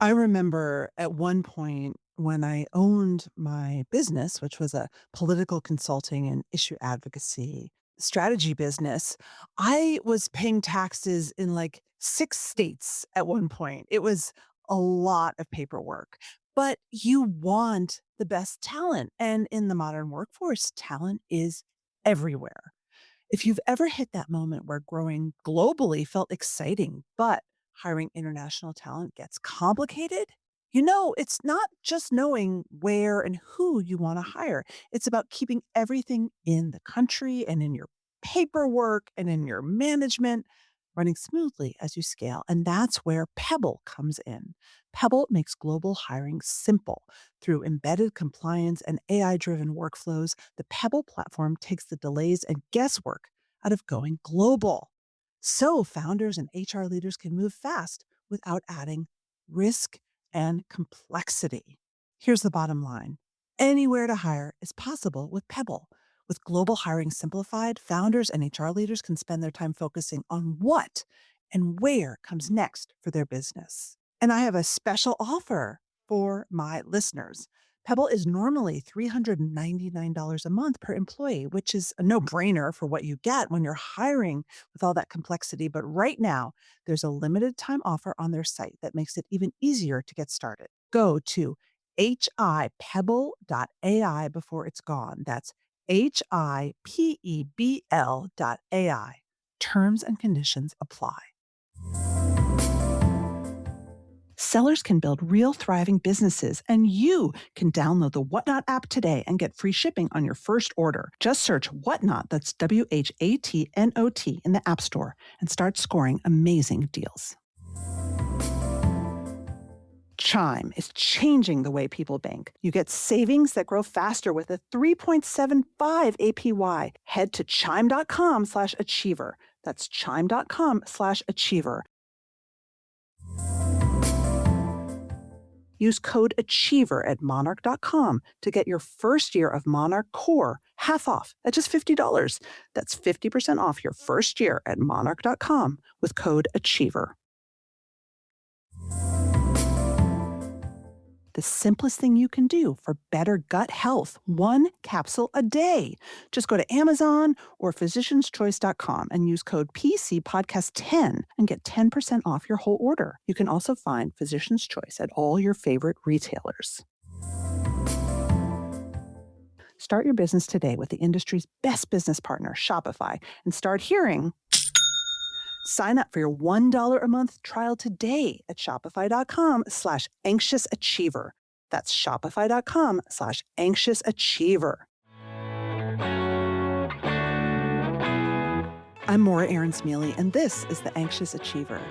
I remember at one point when I owned my business, which was a political consulting and issue advocacy strategy business, I was paying taxes in like 6 states at one point. It was a lot of paperwork, but you want the best talent. And in the modern workforce, talent is everywhere. If you've ever hit that moment where growing globally felt exciting, but hiring international talent gets complicated, it's not just knowing where and who you want to hire. It's about keeping everything in the country and in your paperwork and in your management running smoothly as you scale. And that's where Pebble comes in. Pebble makes global hiring simple through embedded compliance and AI driven workflows. The Pebble platform takes the delays and guesswork out of going global. So founders and HR leaders can move fast without adding risk and complexity. Here's the bottom line: anywhere to hire is possible with Pebble. With global hiring simplified, founders and HR leaders can spend their time focusing on what and where comes next for their business. And I have a special offer for my listeners. Pebble is normally $399 a month per employee, which is a no brainer for what you get when you're hiring with all that complexity. But right now, there's a limited time offer on their site that makes it even easier to get started. Go to hipebble.ai before it's gone. That's HIPEBL.ai. Terms and conditions apply. Sellers can build real thriving businesses, and you can download the Whatnot app today and get free shipping on your first order. Just search Whatnot, that's WHATNOT, in the App Store and start scoring amazing deals. Chime is changing the way people bank. You get savings that grow faster with a 3.75 APY. Head to chime.com/achiever. That's chime.com/achiever. Use code ACHIEVER at monarch.com to get your first year of Monarch Core half off at just $50. That's 50% off your first year at monarch.com with code ACHIEVER. The simplest thing you can do for better gut health, one capsule a day. Just go to Amazon or physicianschoice.com and use code PCPodcast10 and get 10% off your whole order. You can also find Physician's Choice at all your favorite retailers. Start your business today with the industry's best business partner, Shopify, and start hearing. Sign up for your $1 a month trial today at shopify.com/anxiousachiever. That's shopify.com/anxiousachiever. I'm Maura Aarons-Mele, and this is The Anxious Achiever.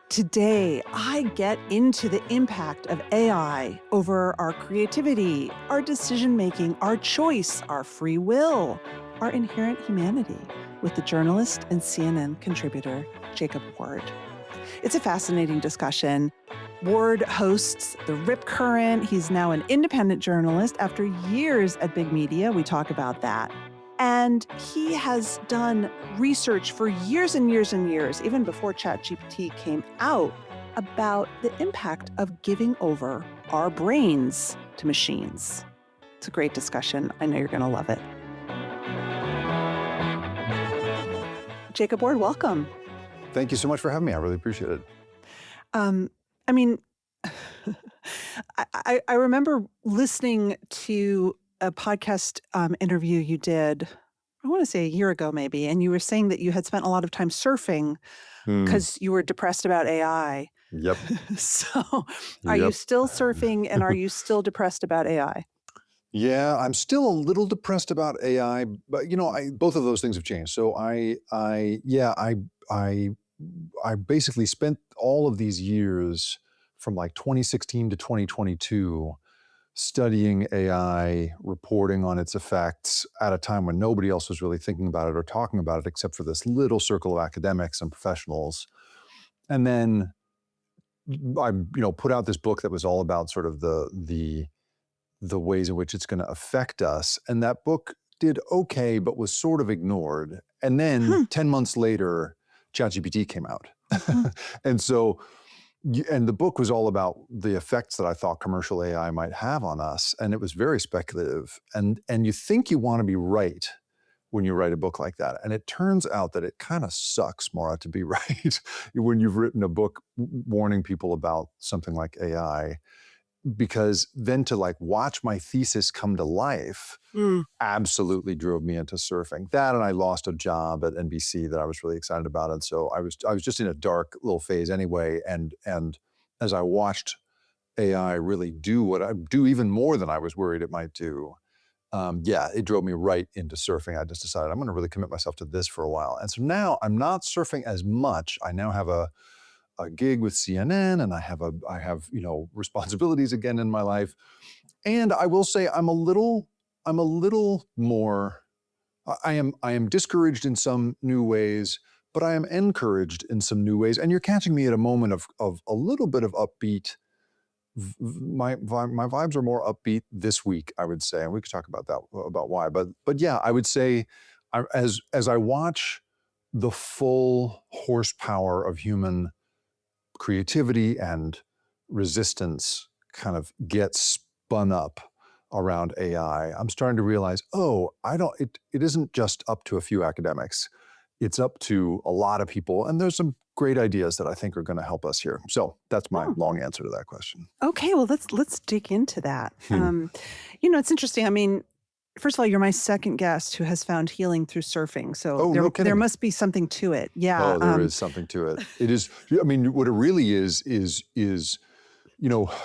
Today, I get into the impact of AI over our creativity, our decision-making, our choice, our free will, our inherent humanity with the journalist and CNN contributor, Jacob Ward. It's a fascinating discussion. Ward hosts The Rip Current. He's now an independent journalist after years at big media. We talk about that. And he has done research for years and years and years, even before ChatGPT came out, about the impact of giving over our brains to machines. It's a great discussion. I know you're going to love it. Jacob Ward, welcome. Thank you so much for having me. I really appreciate it. I mean, I remember listening to a podcast interview you did, I want to say a year ago maybe, and you were saying that you had spent a lot of time surfing because you were depressed about AI. Yep. So are you still surfing, and are you still depressed about AI? Yeah, I'm still a little depressed about AI, but both of those things have changed. So I basically spent all of these years from like 2016 to 2022 studying AI, reporting on its effects at a time when nobody else was really thinking about it or talking about it except for this little circle of academics and professionals. And then I put out this book that was all about sort of the ways in which it's going to affect us. And that book did okay, but was sort of ignored. And then 10 months later, ChatGPT came out. And so And the book was all about the effects that I thought commercial AI might have on us, and it was very speculative. And you think you want to be right when you write a book like that, and it turns out that it kind of sucks, Maura, to be right when you've written a book warning people about something like AI, because then to like watch my thesis come to life Mm. absolutely drove me into surfing. That, and I lost a job at NBC that I was really excited about, and so I was just in a dark little phase anyway. And as I watched AI really do what I do, even more than I was worried it might do, yeah, it drove me right into surfing. I just decided I'm going to really commit myself to this for a while, and so now I'm not surfing as much. I now have a gig with CNN, and I have responsibilities again in my life, and I will say I'm a little more. I am discouraged in some new ways, but I am encouraged in some new ways. And you're catching me at a moment of a little bit of upbeat. My vibes are more upbeat this week, I would say, and we could talk about that, about why. But yeah, I would say, as I watch the full horsepower of human creativity and resistance kind of get spun up around AI, I'm starting to realize, oh, it isn't just up to a few academics. It's up to a lot of people. And there's some great ideas that I think are going to help us here. So that's my Oh, long answer to that question. okay. Well, let's dig into that. Hmm. It's interesting. I mean, first of all, you're my second guest who has found healing through surfing, so Oh, there no there kidding. must be something to it. Yeah. Oh, there is something to it. It is, I mean, what it really is,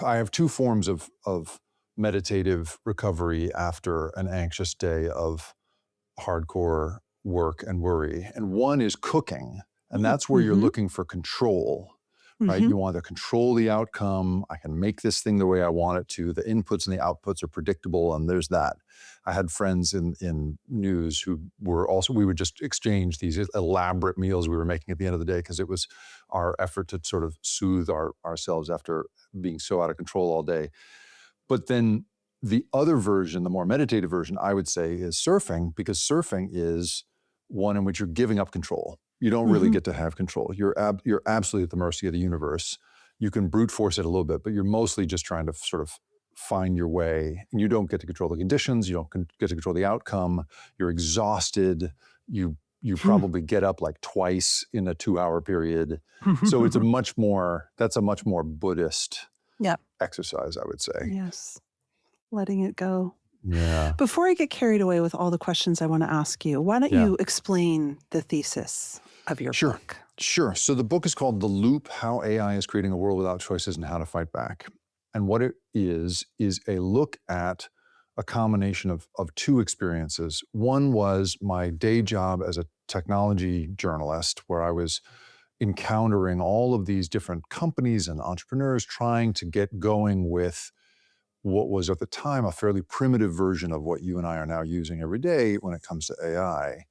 I have two forms of meditative recovery after an anxious day of hardcore work and worry. And one is cooking. And that's where you're Mm-hmm. looking for control, right? Mm-hmm. You want to control the outcome. I can make this thing the way I want it to. The inputs and the outputs are predictable. And there's that. I had friends in news who were also, we would just exchange these elaborate meals we were making at the end of the day because it was our effort to sort of soothe ourselves after being so out of control all day. But then the other version, the more meditative version, I would say is surfing, because surfing is one in which you're giving up control. You don't really Mm-hmm. get to have control. You're absolutely at the mercy of the universe. You can brute force it a little bit, but you're mostly just trying to sort of find your way. And you don't get to control the conditions. You don't get to control the outcome. You're exhausted. You probably get up like twice in a 2-hour period. So that's a much more Buddhist Yep. exercise, I would say. Yes. Letting it go. Yeah. Before I get carried away with all the questions I want to ask you, why don't Yeah. you explain the thesis of your Sure. book? Sure. So the book is called The Loop: How AI is Creating a World Without Choices and How to Fight Back. And what it is a look at a combination of two experiences. One was my day job as a technology journalist, where I was encountering all of these different companies and entrepreneurs trying to get going with what was at the time a fairly primitive version of what you and I are now using every day when it comes to AI.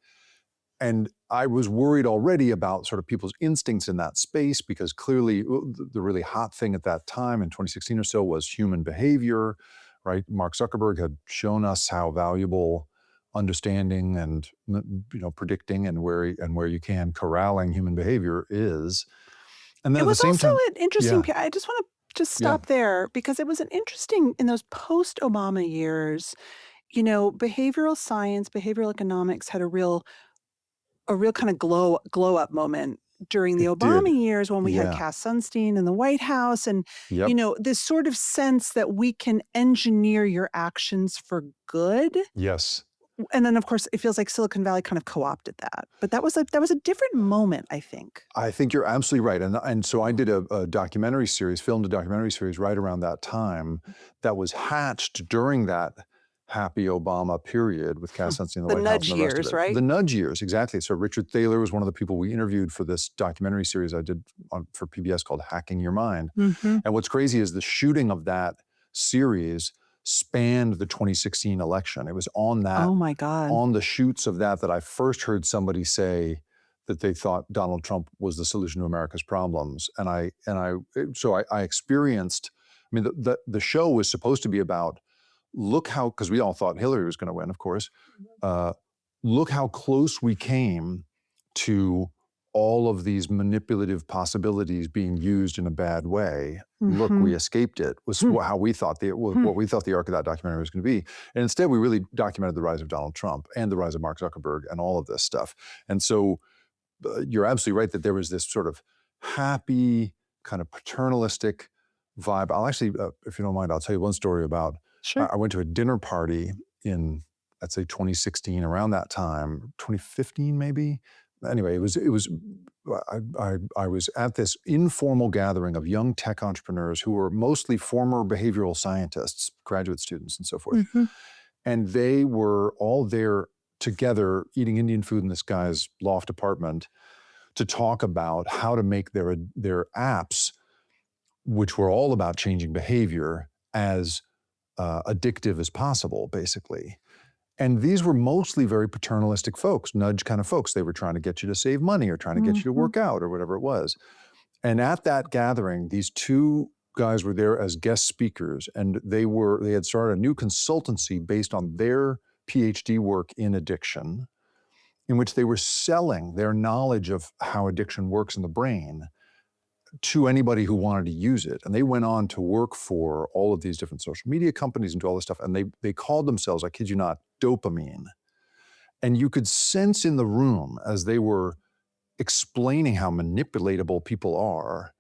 And I was worried already about sort of people's instincts in that space, because clearly the really hot thing at that time in 2016 or so was human behavior, right? Mark Zuckerberg had shown us how valuable understanding and predicting and where you can corralling human behavior is. And then It at the was same also time, an interesting yeah, pe I just wanna just yeah, stop there because it was an interesting in those post-Obama years, behavioral science, behavioral economics had a real kinda glow-up moment during the it Obama did. years when we had Yeah. Cass Sunstein in the White House and, Yep. this sort of sense that we can engineer your actions for good. Yes. And then, of course, it feels like Silicon Valley kind of co-opted that. But that was a different moment, I think. I think you're absolutely right. And so I did a documentary series, filmed a documentary series right around that time that was hatched during that happy Obama period with Cass Sunstein in the The White House and nudge the rest of years, it. right? The nudge years, exactly. So Richard Thaler was one of the people we interviewed for this documentary series I did for PBS called Hacking Your Mind. Mhm. And what's crazy is the shooting of that series spanned the 2016 election. It was Oh my god. on the shoots of that I first heard somebody say that they thought Donald Trump was the solution to America's problems. And I experienced. I mean, the show was supposed to be about, look how, because we all thought Hillary was going to win, of course. Uh, Look how close we came to all of these manipulative possibilities being used in a bad way. Look, we Mhm. escaped it, was Hmm. how we thought Hmm. what we thought the arc of that documentary was going to be. And instead, we really documented the rise of Donald Trump and the rise of Mark Zuckerberg and all of this stuff. And so you're absolutely right that there was this sort of happy, kind of paternalistic vibe. I'll actually, if you don't mind, I'll tell you one story about. Sure. I went to a dinner party in, I'd say 2016, around that time, 2015 maybe. Anyway, it was. I was at this informal gathering of young tech entrepreneurs who were mostly former behavioral scientists, graduate students, and so forth, Mhm. and they were all there together eating Indian food in this guy's loft apartment to talk about how to make their apps, which were all about changing behavior, as addictive as possible, basically. And these were mostly very paternalistic folks, nudge kind of folks. They were trying to get you to save money or trying to get you to Mhm. work out or whatever it was. And at that gathering, these two guys were there as guest speakers, and they had started a new consultancy based on their PhD work in addiction, in which they were selling their knowledge of how addiction works in the brain to anybody who wanted to use it. And they went on to work for all of these different social media companies and do all this stuff. And they called themselves, I kid you not, dopamine. And you could sense in the room as they were explaining how manipulatable people are,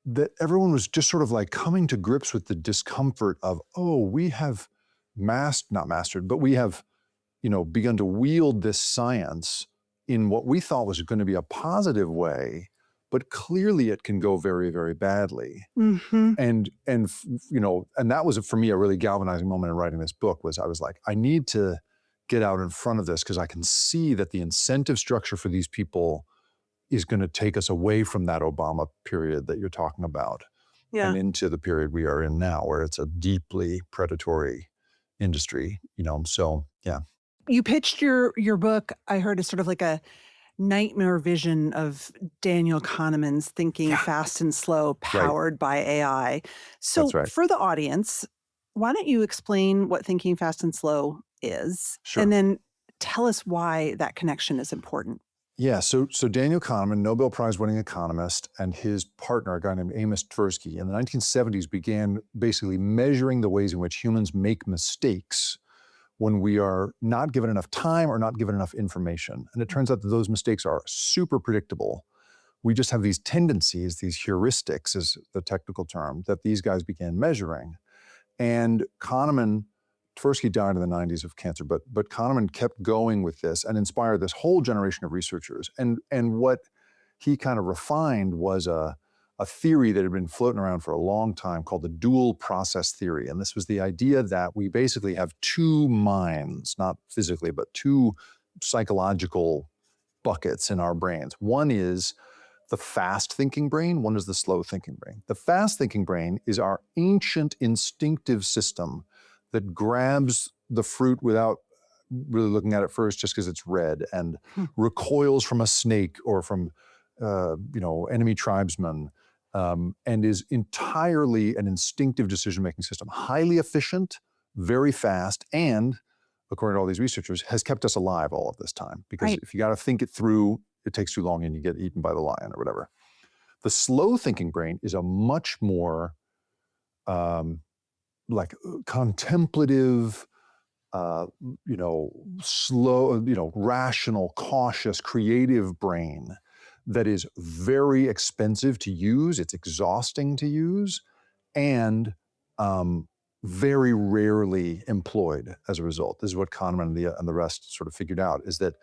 that everyone was just sort of like coming to grips with the discomfort of, oh, we have not mastered, but we have, begun to wield this science in what we thought was going to be a positive way, but clearly it can go very, very badly. Mhm. And that was for me a really galvanizing moment in writing this book. Was I was like, I need to get out in front of this because I can see that the incentive structure for these people is going to take us away from that Obama period that you're talking about and Yeah. into the period we are in now, where it's a deeply predatory industry. So yeah. You pitched your book, I heard, as sort of like a nightmare vision of Daniel Kahneman's Thinking Yeah. Fast and Slow, Right. powered by AI. That's So, right. for the audience, why don't you explain what Thinking Fast and Slow is, and Sure. then tell us why that connection is important? Yeah. So Daniel Kahneman, Nobel Prize winning economist, and his partner, a guy named Amos Tversky, in the 1970s began basically measuring the ways in which humans make mistakes when we are not given enough time or not given enough information. And it turns out that those mistakes are super predictable. We just have these tendencies, these heuristics is the technical term, that these guys began measuring. And Kahneman, Tversky died in the 90s of cancer, but Kahneman kept going with this and inspired this whole generation of researchers. And what he kind of refined was a theory that had been floating around for a long time called the dual process theory. And this was the idea that we basically have two minds, not physically, but two psychological buckets in our brains. One is the fast thinking brain, one is the slow thinking brain. The fast thinking brain is our ancient instinctive system that grabs the fruit without really looking at it first just because it's red, and Hmm. recoils from a snake or from enemy tribesmen, and is entirely an instinctive decision-making system, highly efficient, very fast, and according to all these researchers, has kept us alive all of this time. Because Right. if you got to think it through, it takes too long and you get eaten by the lion or whatever. The slow thinking brain is a much more um, contemplative, uh, slow, rational, cautious, creative brain that is very expensive to use. It's exhausting to use, and um, very rarely employed as a result. This is what Kahneman and the rest sort of figured out: is that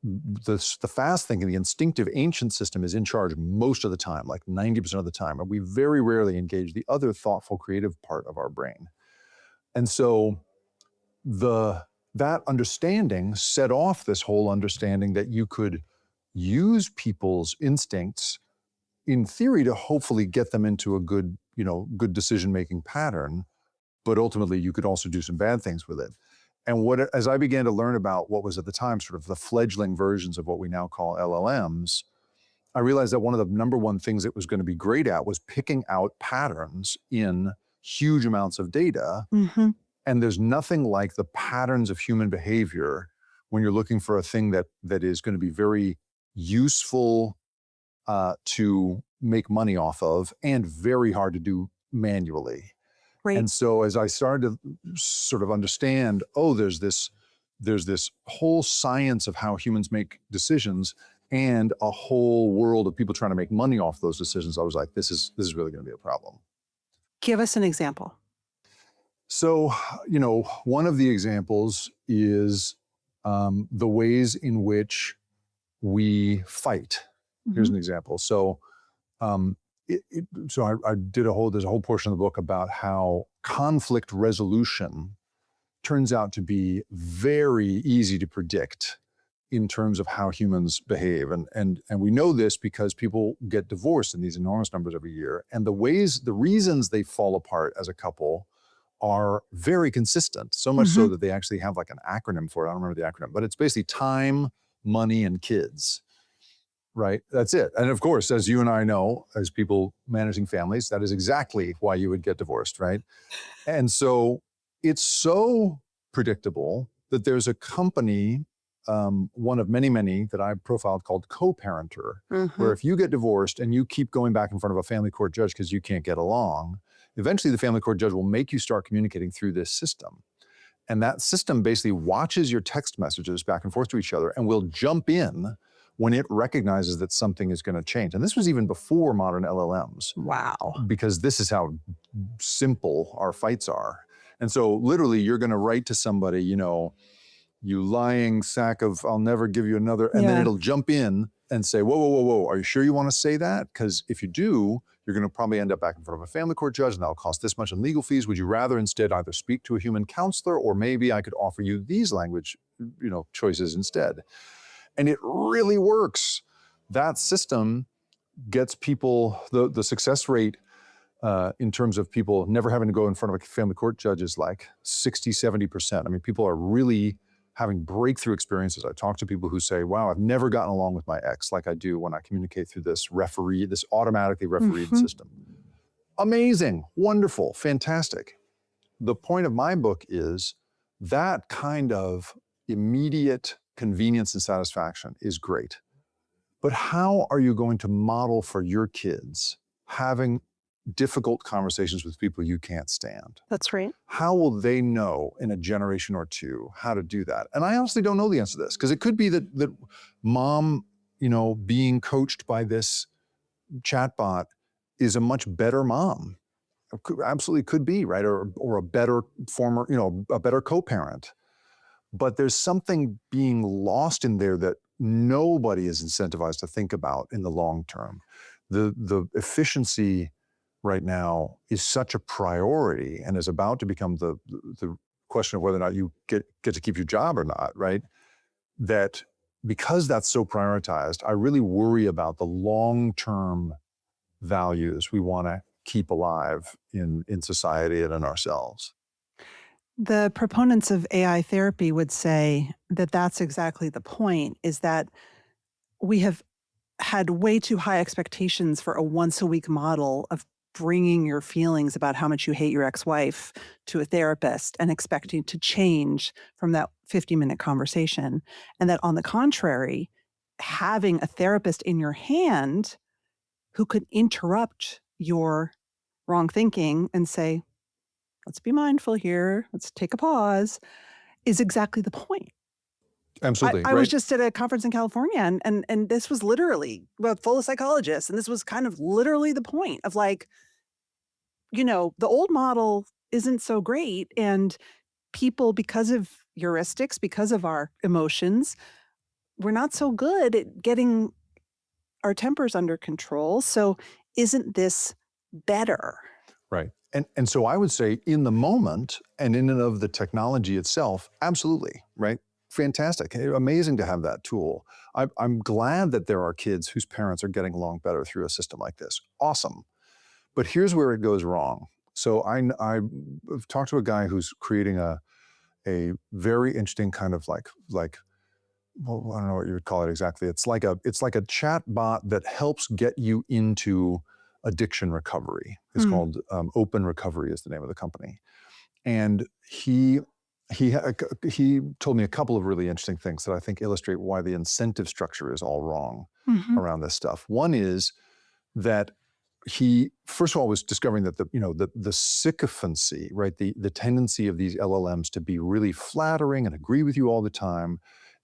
the fast thinking, the instinctive ancient system is in charge most of the time, like 90% of the time. And we very rarely engage the other thoughtful, creative part of our brain. And so the that understanding set off this whole understanding that you could use people's instincts in theory to hopefully get them into a good decision-making pattern, but ultimately you could also do some bad things with it. And as I began to learn about what was at the time sort of the fledgling versions of what we now call LLMs, I realized that one of the number one things it was going to be great at was picking out patterns in huge amounts of data. Mhm. And there's nothing like the patterns of human behavior when you're looking for a thing that is going to be very useful to make money off of, and very hard to do manually. Great. And so as I started to sort of understand, oh, there's this whole science of how humans make decisions and a whole world of people trying to make money off those decisions, I was like, this is really going to be a problem. Give us an example. So, one of the examples is the ways in which we fight. Here's Mhm. an example. So, um, I did there's a whole portion of the book about how conflict resolution turns out to be very easy to predict in terms of how humans behave. And we know this because people get divorced in these enormous numbers every year. And the reasons they fall apart as a couple are very consistent, so much so Mhm. that they actually have like an acronym for it. I don't remember the acronym, but it's basically time, money, and kids. Right? That's it. And of course, as you and I know, as people managing families, that is exactly why you would get divorced, right? And so it's so predictable that there's a company, one of many, many that I profiled called Co-Parenter, where Mhm. if you get divorced and you keep going back in front of a family court judge because you can't get along, eventually the family court judge will make you start communicating through this system. And that system basically watches your text messages back and forth to each other and will jump in when it recognizes that something is going to change. And this was even before modern LLMs, Wow. because this is how simple our fights are. And so literally you're going to write to somebody, you lying sack of, I'll never give you another. And then Yeah. it'll jump in and say, whoa, whoa, whoa, whoa. Are you sure you want to say that? Because if you do, you're going to probably end up back in front of a family court judge and that'll cost this much in legal fees. Would you rather instead either speak to a human counselor, or maybe I could offer you these language, choices instead? And it really works. That system gets people, the success rate in terms of people never having to go in front of a family court judge is like 60, 70%. I mean, people are really having breakthrough experiences. I talk to people who say, wow, I've never gotten along with my ex like I do when I communicate through this automatically refereed Mhm. system. Amazing, wonderful, fantastic. The point of my book is that kind of immediate convenience and satisfaction is great. But how are you going to model for your kids having difficult conversations with people you can't stand? That's right. How will they know in a generation or two how to do that? And I honestly don't know the answer to this, because it could be that mom, being coached by this chatbot is a much better mom. Absolutely could be, right? Or a better former, a better co-parent. But there's something being lost in there that nobody is incentivized to think about in the long term. The efficiency right now is such a priority and is about to become the question of whether or not you get to keep your job or not, right? That because that's so prioritized, I really worry about the long-term values we want to keep alive in society and in ourselves. The proponents of AI therapy would say that that's exactly the point, is that we have had way too high expectations for a once a week model of bringing your feelings about how much you hate your ex-wife to a therapist and expecting to change from that 50-minute conversation. And that on the contrary, having a therapist in your hand who could interrupt your wrong thinking and say, let's be mindful here, let's take a pause, is exactly the point. Absolutely, I was right? just at a conference in California and this was literally, well, full of psychologists, and this was kind of literally the point of like, the old model isn't so great, and people, because of heuristics, because of our emotions, we're not so good at getting our tempers under control. So isn't this better? Right. And so I would say in the moment and in and of the technology itself, absolutely, right? Fantastic. Amazing to have that tool. I'm glad that there are kids whose parents are getting along better through a system like this. Awesome. But here's where it goes wrong. So I've talked to a guy who's creating a very interesting kind of like well, I don't know what you would call it exactly. It's like a chat bot that helps get you into addiction recovery. It's Hmm. called Open Recovery is the name of the company, and he he told me a couple of really interesting things that I think illustrate why the incentive structure is all wrong Mhm. around this stuff. One is that he first of all was discovering that the sycophancy, right, the tendency of these LLMs to be really flattering and agree with you all the time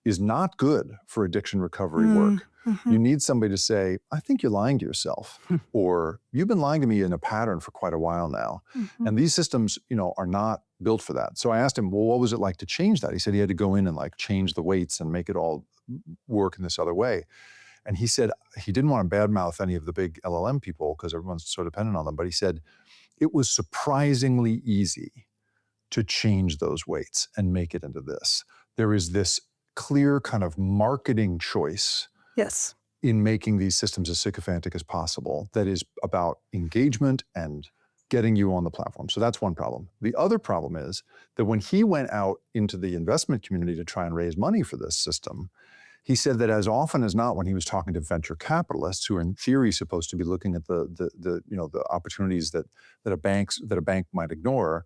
is not good for addiction recovery Mm, work. You mhm. need somebody to say, I think you're lying to yourself, or you've been lying to me in a pattern for quite a while now. Mhm. And these systems, are not built for that. So I asked him, well, what was it like to change that? He said he had to go in and like change the weights and make it all work in this other way. And he said he didn't want to badmouth any of the big LLM people because everyone's so dependent on them. But he said it was surprisingly easy to change those weights and make it into this. There is this clear kind of marketing choice Yes. in making these systems as sycophantic as possible that is about engagement and getting you on the platform. So that's one problem. The other problem is that when he went out into the investment community to try and raise money for this system, he said that as often as not, when he was talking to venture capitalists, who are in theory supposed to be looking at the opportunities that a bank might ignore,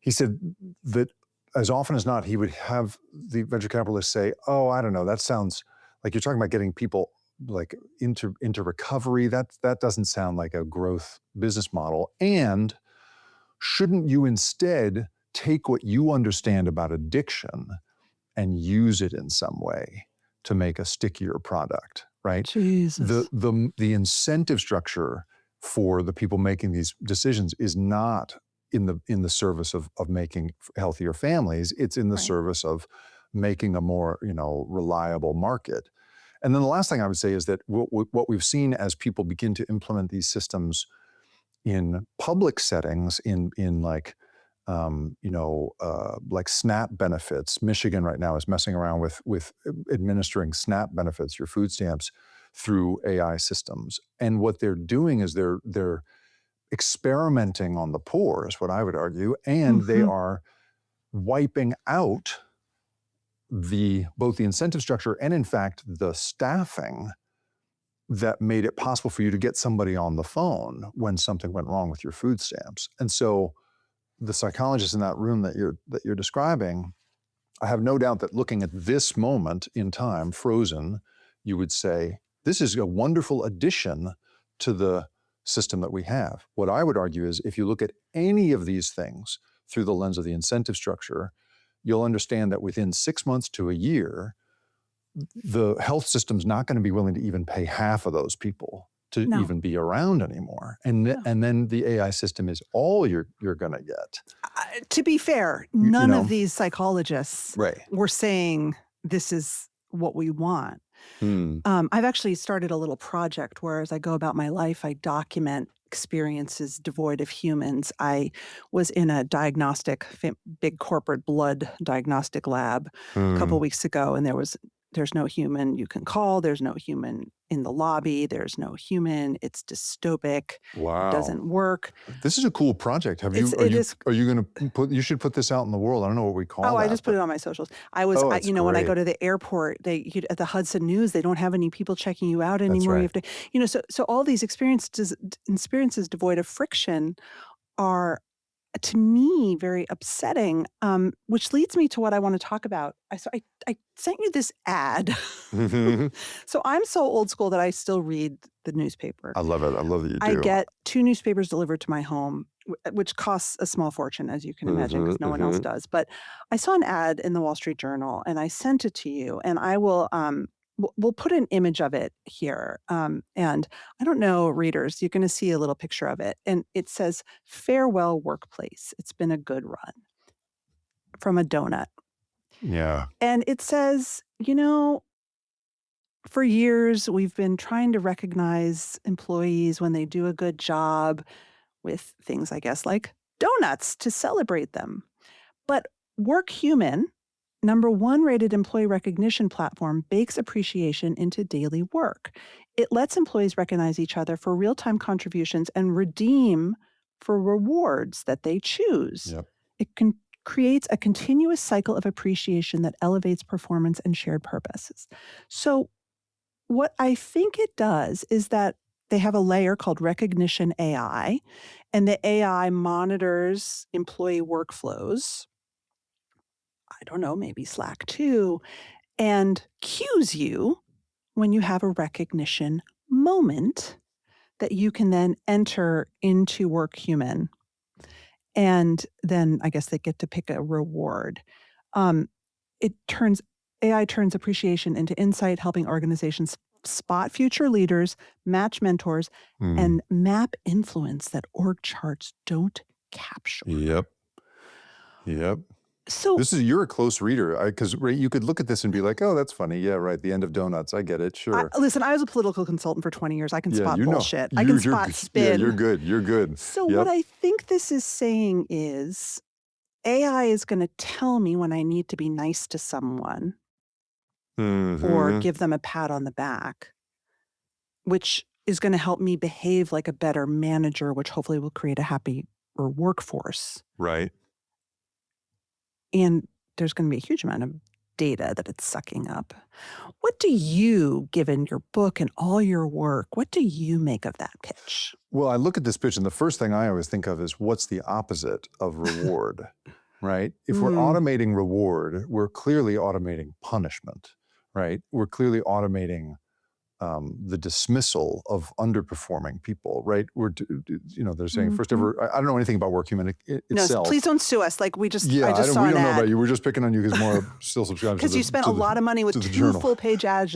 he said that as often as not, he would have the venture capitalists say, "Oh, I don't know, that sounds like you're talking about getting people like into recovery. That doesn't sound like a growth business model. And shouldn't you instead take what you understand about addiction and use it in some way to make a stickier product, right?" The Jesus. the the incentive structure for the people making these decisions is not in the service of making healthier families. It's in the Right. service of making a more reliable market. And then the last thing I would say is that what we've seen as people begin to implement these systems in public settings, in like SNAP benefits. Michigan right now is messing around with administering SNAP benefits, your food stamps, through AI systems. And what they're doing is they're experimenting on the poor, is what I would argue, and they Mhm. are wiping out both the incentive structure and, in fact, the staffing that made it possible for you to get somebody on the phone when something went wrong with your food stamps. And so the psychologist in that room that you're describing, I have no doubt that looking at this moment in time, frozen, you would say, this is a wonderful addition to the system that we have. What I would argue is if you look at any of these things through the lens of the incentive structure, you'll understand that within 6 months to a year, the health system's not going to be willing to even pay half of those people to No. even be around anymore. No. And then the AI system is all you're going to get. To be fair, You none of know, these psychologists right. were saying this is what we want. Hmm. I've actually started a little project where, as I go about my life, I document experiences devoid of humans. I was in a big corporate blood diagnostic lab a couple Hmm. weeks ago, and there's no human you can call. There's no human in the lobby. There's no human. It's dystopic. It Wow. doesn't work. This is a cool project. Have you It is. are you going to you should put this out in the world. I don't know what we call Oh, I that, just put but it on my socials. oh, it's When I great. go to the airport, at the Hudson News, they don't have any people checking you out That's anymore. You right. have to, so all these experiences devoid of friction are, to me, very upsetting. Which leads me to what I want to talk about. I sent you this ad. So I'm so old school that I still read the newspaper. I love it. I love that you I do. get 2 newspapers delivered to my home, which costs a small fortune, as you can imagine, Hmm. because no one else Hmm. does, but I saw an ad in the Wall Street Journal, and I sent it to you, and we'll put an image of it here, and I don't know, readers, you're gonna see a little picture of it, and it says, "Farewell Workplace. It's been a good run," from a donut, Yeah. and it says, "For years, we've been trying to recognize employees when they do a good job with things, I guess, like donuts to celebrate them. But WorkHuman, number one rated employee recognition platform, bakes appreciation into daily work. It lets employees recognize each other for real time contributions and redeem for rewards that they choose. Yep. Creates a continuous cycle of appreciation that elevates performance and shared purposes." So, what I think it does is that they have a layer called Recognition AI, and the AI monitors employee workflows I don't know, maybe Slack too, and cues you when you have a recognition moment that you can then enter into Work Human. And then I guess they get to pick a reward. Um, it turns AI turns appreciation into insight, helping organizations spot future leaders, match mentors, Mm. and map influence that org charts don't capture. Yep. Yep. So, You're a close reader. Because right, you could look at this and be like, oh, that's funny. Yeah, right. The end of donuts. I get it. Sure. listen, I was a political consultant for 20 years. I can Yeah, spot you know. bullshit. I can spot Yeah, you're spin. good. You're good. So, what Yep. I think this is saying is AI is going to tell me when I need to be nice to someone or Mhm. give them a pat on the back, which is going to help me behave like a better manager, which hopefully will create a happier workforce. Right. And there's going to be a huge amount of data that it's sucking up. What do you, given your book and all your work, what do you make of that pitch? Well, I look at this pitch, and the first thing I always think of is what's the opposite of reward, right? If we're Mm, automating reward, we're clearly automating punishment, right? We're clearly automating the dismissal of underperforming people, right? They're saying first mhm. ever. I don't know anything about Work Human No, please itself. don't sue us. I Yeah, I just don't. saw We an don't know about ad you. We're just picking on you because more still subscribes to because you spent a lot of money with the 2 journal. full-page ads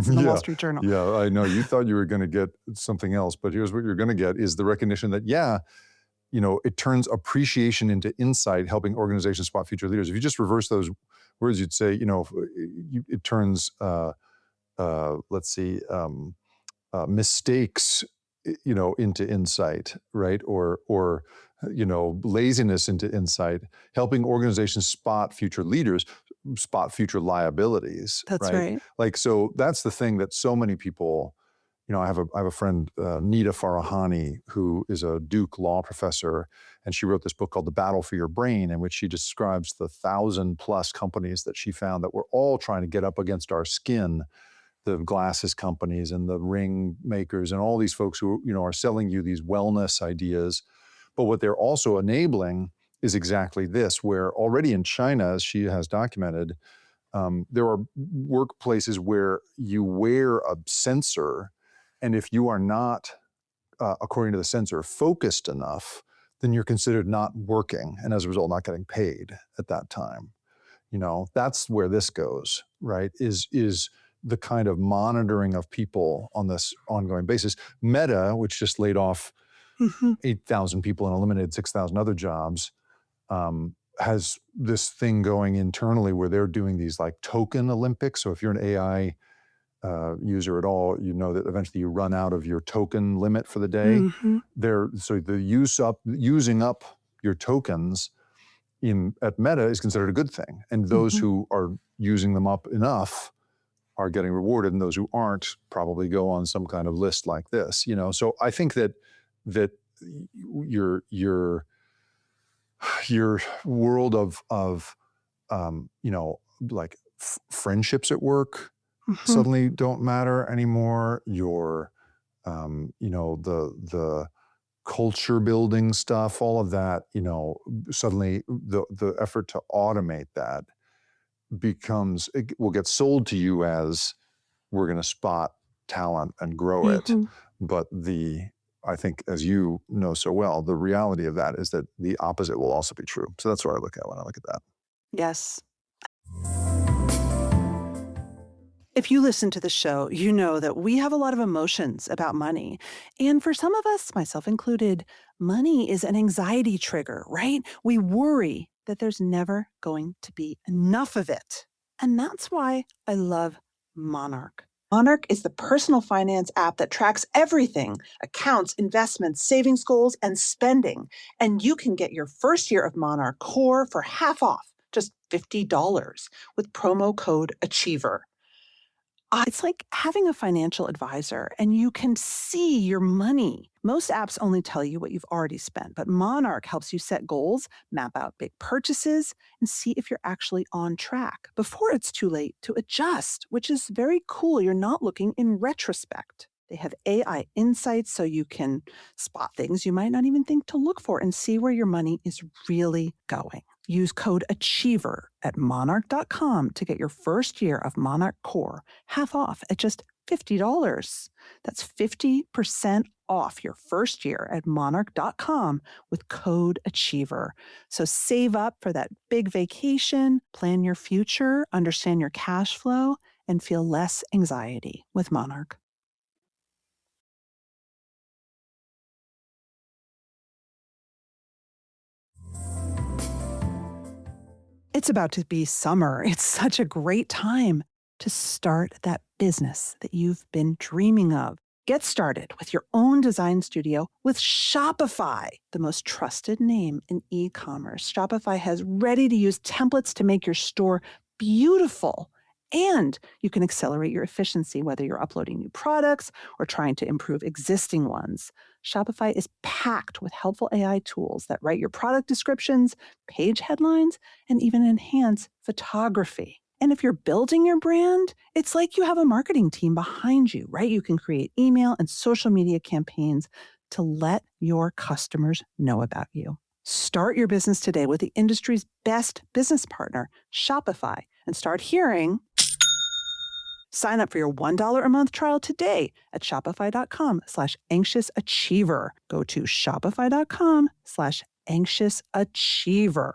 in the Wall Yeah, Street Journal. yeah, I know. You thought you were going to get something else, but here's what you're going to get: is the recognition that it turns appreciation into insight, helping organizations spot future leaders. If you just reverse those words, you'd say, it turns. Let's see. Mistakes into insight, right? Or laziness into insight, helping organizations spot future leaders, spot future liabilities, That's right? right. Like, so that's the thing that so many people, I have a friend, Nita Farahani, who is a Duke law professor, and she wrote this book called The Battle for Your Brain, in which she describes the 1,000+ companies that she found that were all trying to get up against our skin, the glasses companies and the ring makers and all these folks who are selling you these wellness ideas. But what they're also enabling is exactly this, where already in China, as she has documented, there are workplaces where you wear a sensor, and if you are not, according to the sensor, focused enough, then you're considered not working, and as a result, not getting paid at that time. That's where this goes, right? Is the kind of monitoring of people on this ongoing basis. Meta, which just laid off Mhm, 8,000 people and eliminated 6,000 other jobs, has this thing going internally where they're doing these like token Olympics. So if you're an AI user at all, you know that eventually you run out of your token limit for the day. mhm, So the using up your tokens at Meta is considered a good thing. And those mhm. who are using them up enough are getting rewarded, and those who aren't probably go on some kind of list like this. So I think that your your world of like friendships at work Mhm, suddenly don't matter anymore. The culture building stuff, all of that, suddenly the effort to automate that it will get sold to you as we're going to spot talent and grow it. mhm. But I think, as you know so well, the reality of that is that the opposite will also be true. So that's what I look at when I look at that. Yes. If you listen to the show, you know that we have a lot of emotions about money. And for some of us, myself included, money is an anxiety trigger, right? We worry that there's never going to be enough of it. And that's why I love Monarch. Monarch is the personal finance app that tracks everything: accounts, investments, savings goals, and spending. And you can get your first year of Monarch Core for half off, just $50 with promo code Achiever. It's like having a financial advisor and you can see your money. Most apps only tell you what you've already spent, but Monarch helps you set goals, map out big purchases, and see if you're actually on track before it's too late to adjust, which is very cool. You're not looking in retrospect. They have AI insights so you can spot things you might not even think to look for and see where your money is really going. Use code ACHIEVER at monarch.com to get your first year of Monarch Core half off at just $50. That's 50% off your first year at monarch.com with code ACHIEVER. So save up for that big vacation, plan your future, understand your cash flow, and feel less anxiety with Monarch. It's about to be summer. It's such a great time to start that business that you've been dreaming of. Get started with your own design studio with Shopify, the most trusted name in e commerce. Shopify has ready to use templates to make your store beautiful. And you can accelerate your efficiency, whether you're uploading new products or trying to improve existing ones. Shopify is packed with helpful AI tools that write your product descriptions, page headlines, and even enhance photography. And if you're building your brand, it's like you have a marketing team behind you, right? You can create email and social media campaigns to let your customers know about you. Start your business today with the industry's best business partner, Shopify, and start hearing. Sign up for your $1 a month trial today at shopify.com/anxiousachiever. Go to shopify.com/anxiousachiever.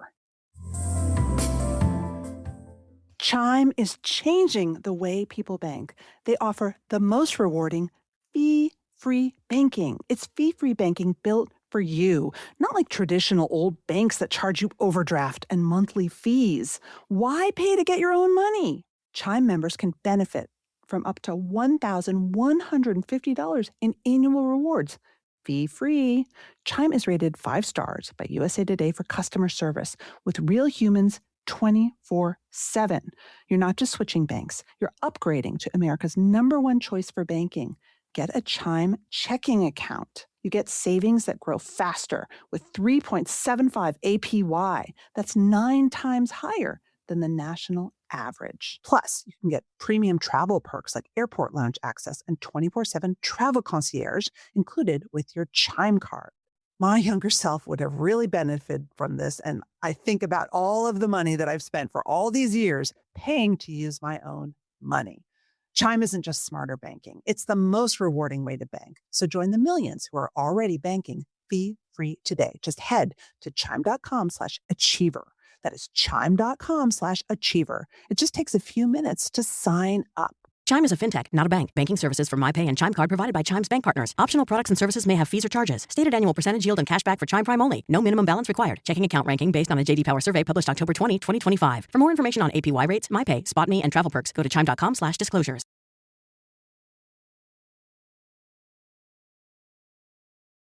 Chime is changing the way people bank. They offer the most rewarding fee-free banking. It's fee-free banking built for you, not like traditional old banks that charge you overdraft and monthly fees. Why pay to get your own money? Chime members can benefit from up to $1,150 in annual rewards. Fee-free. Chime is rated 5 stars by USA Today for customer service with real humans 24/7. You're not just switching banks, you're upgrading to America's #1 choice for banking. Get a Chime checking account. You get savings that grow faster with 3.75 APY. That's 9 times higher than the national average. Plus, you can get premium travel perks like airport lounge access and 24/7 travel concierge included with your Chime card. My younger self would have really benefited from this. And I think about all of the money that I've spent for all these years paying to use my own money. Chime isn't just smarter banking, it's the most rewarding way to bank. So join the millions who are already banking fee free today. Just head to chime.com/achiever. That is chime.com/achiever. It just takes a few minutes to sign up. Chime is a fintech, not a bank. Banking services from MyPay and Chime Card provided by Chime's bank partners. Optional products and services may have fees or charges. Stated annual percentage yield and cashback for Chime Prime only. No minimum balance required. Checking account ranking based on a JD Power survey published October 20, 2025. For more information on APY rates, MyPay, SpotMe, and travel perks, go to chime.com/disclosures.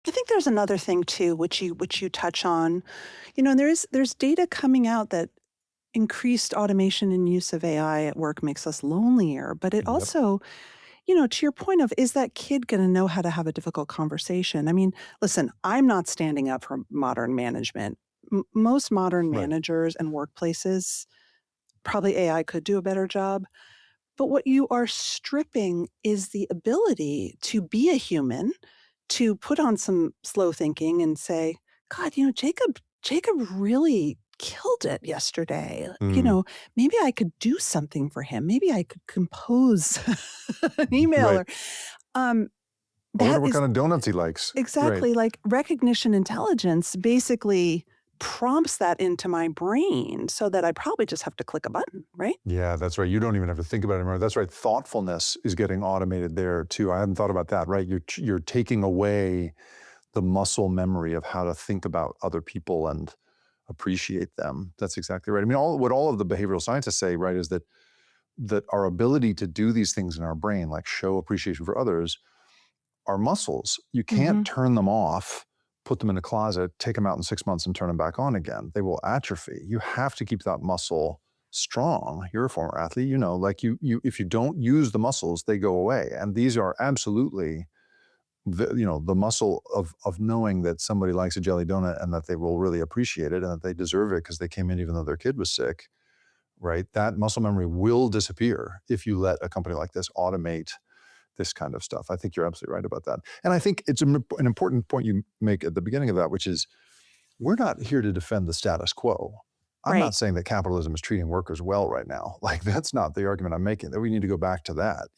I think there's another thing too, which you touch on. And there's data coming out that increased automation and use of AI at work makes us lonelier, but it Yep. also, to your point of, is that kid going to know how to have a difficult conversation? I mean, listen, I'm not standing up for modern management. Most modern Right. managers and workplaces, probably AI could do a better job. But what you are stripping is the ability to be a human, to put on some slow thinking and say, God, Jacob really killed it yesterday. Mm. Maybe I could do something for him. Maybe I could compose an email Right. or um, I wonder that what is kind of donuts he likes. Right. exactly like recognition intelligence basically prompts that into my brain so that I probably just have to click a button, right? Yeah, that's right. You don't even have to think about it anymore. That's right. Thoughtfulness is getting automated there too. I hadn't thought about that, right? You're taking away the muscle memory of how to think about other people and appreciate them. That's exactly right. I mean, all of the behavioral scientists say, right, is that our ability to do these things in our brain, like show appreciation for others, are muscles. You can't Mhm. turn them off, put them in a closet, take them out in 6 months and turn them back on again. They will atrophy. You have to keep that muscle strong. You're a former athlete, like you if you don't use the muscles, they go away. And these are absolutely the muscle of knowing that somebody likes a jelly donut and that they will really appreciate it and that they deserve it because they came in even though their kid was sick, right? That muscle memory will disappear if you let a company like this automate this kind of stuff. I think you're absolutely right about that. And I think it's an important point you make at the beginning of that, which is we're not here to defend the status quo. I'm not Right. saying that capitalism is treating workers well right now. Like, that's not the argument I'm making, that we need to go back to that.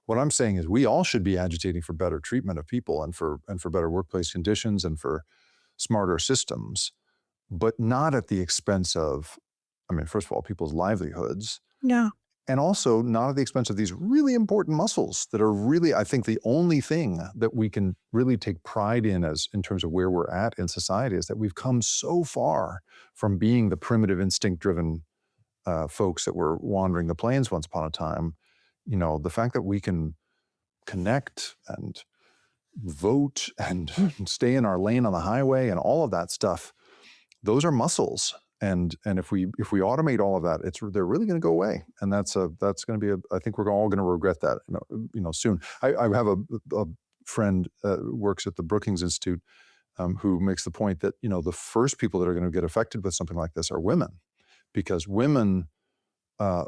What I'm saying is we all should be agitating for better treatment of people and for better workplace conditions and for smarter systems, but not at the expense of, I mean, first of all, people's livelihoods, Yeah. and also not at the expense of these really important muscles that are really, I think, the only thing that we can really take pride in terms of where we're at in society, is that we've come so far from being the primitive instinct-driven folks that were wandering the plains once upon a time. The fact that we can connect and vote and stay in our lane on the highway and all of that stuff, those are muscles. And if we automate all of that, they're really going to go away, and that's going to be I think we're all going to regret that, soon. I have a friend works at the Brookings Institute, who makes the point that the first people that are going to get affected with something like this are women, because women,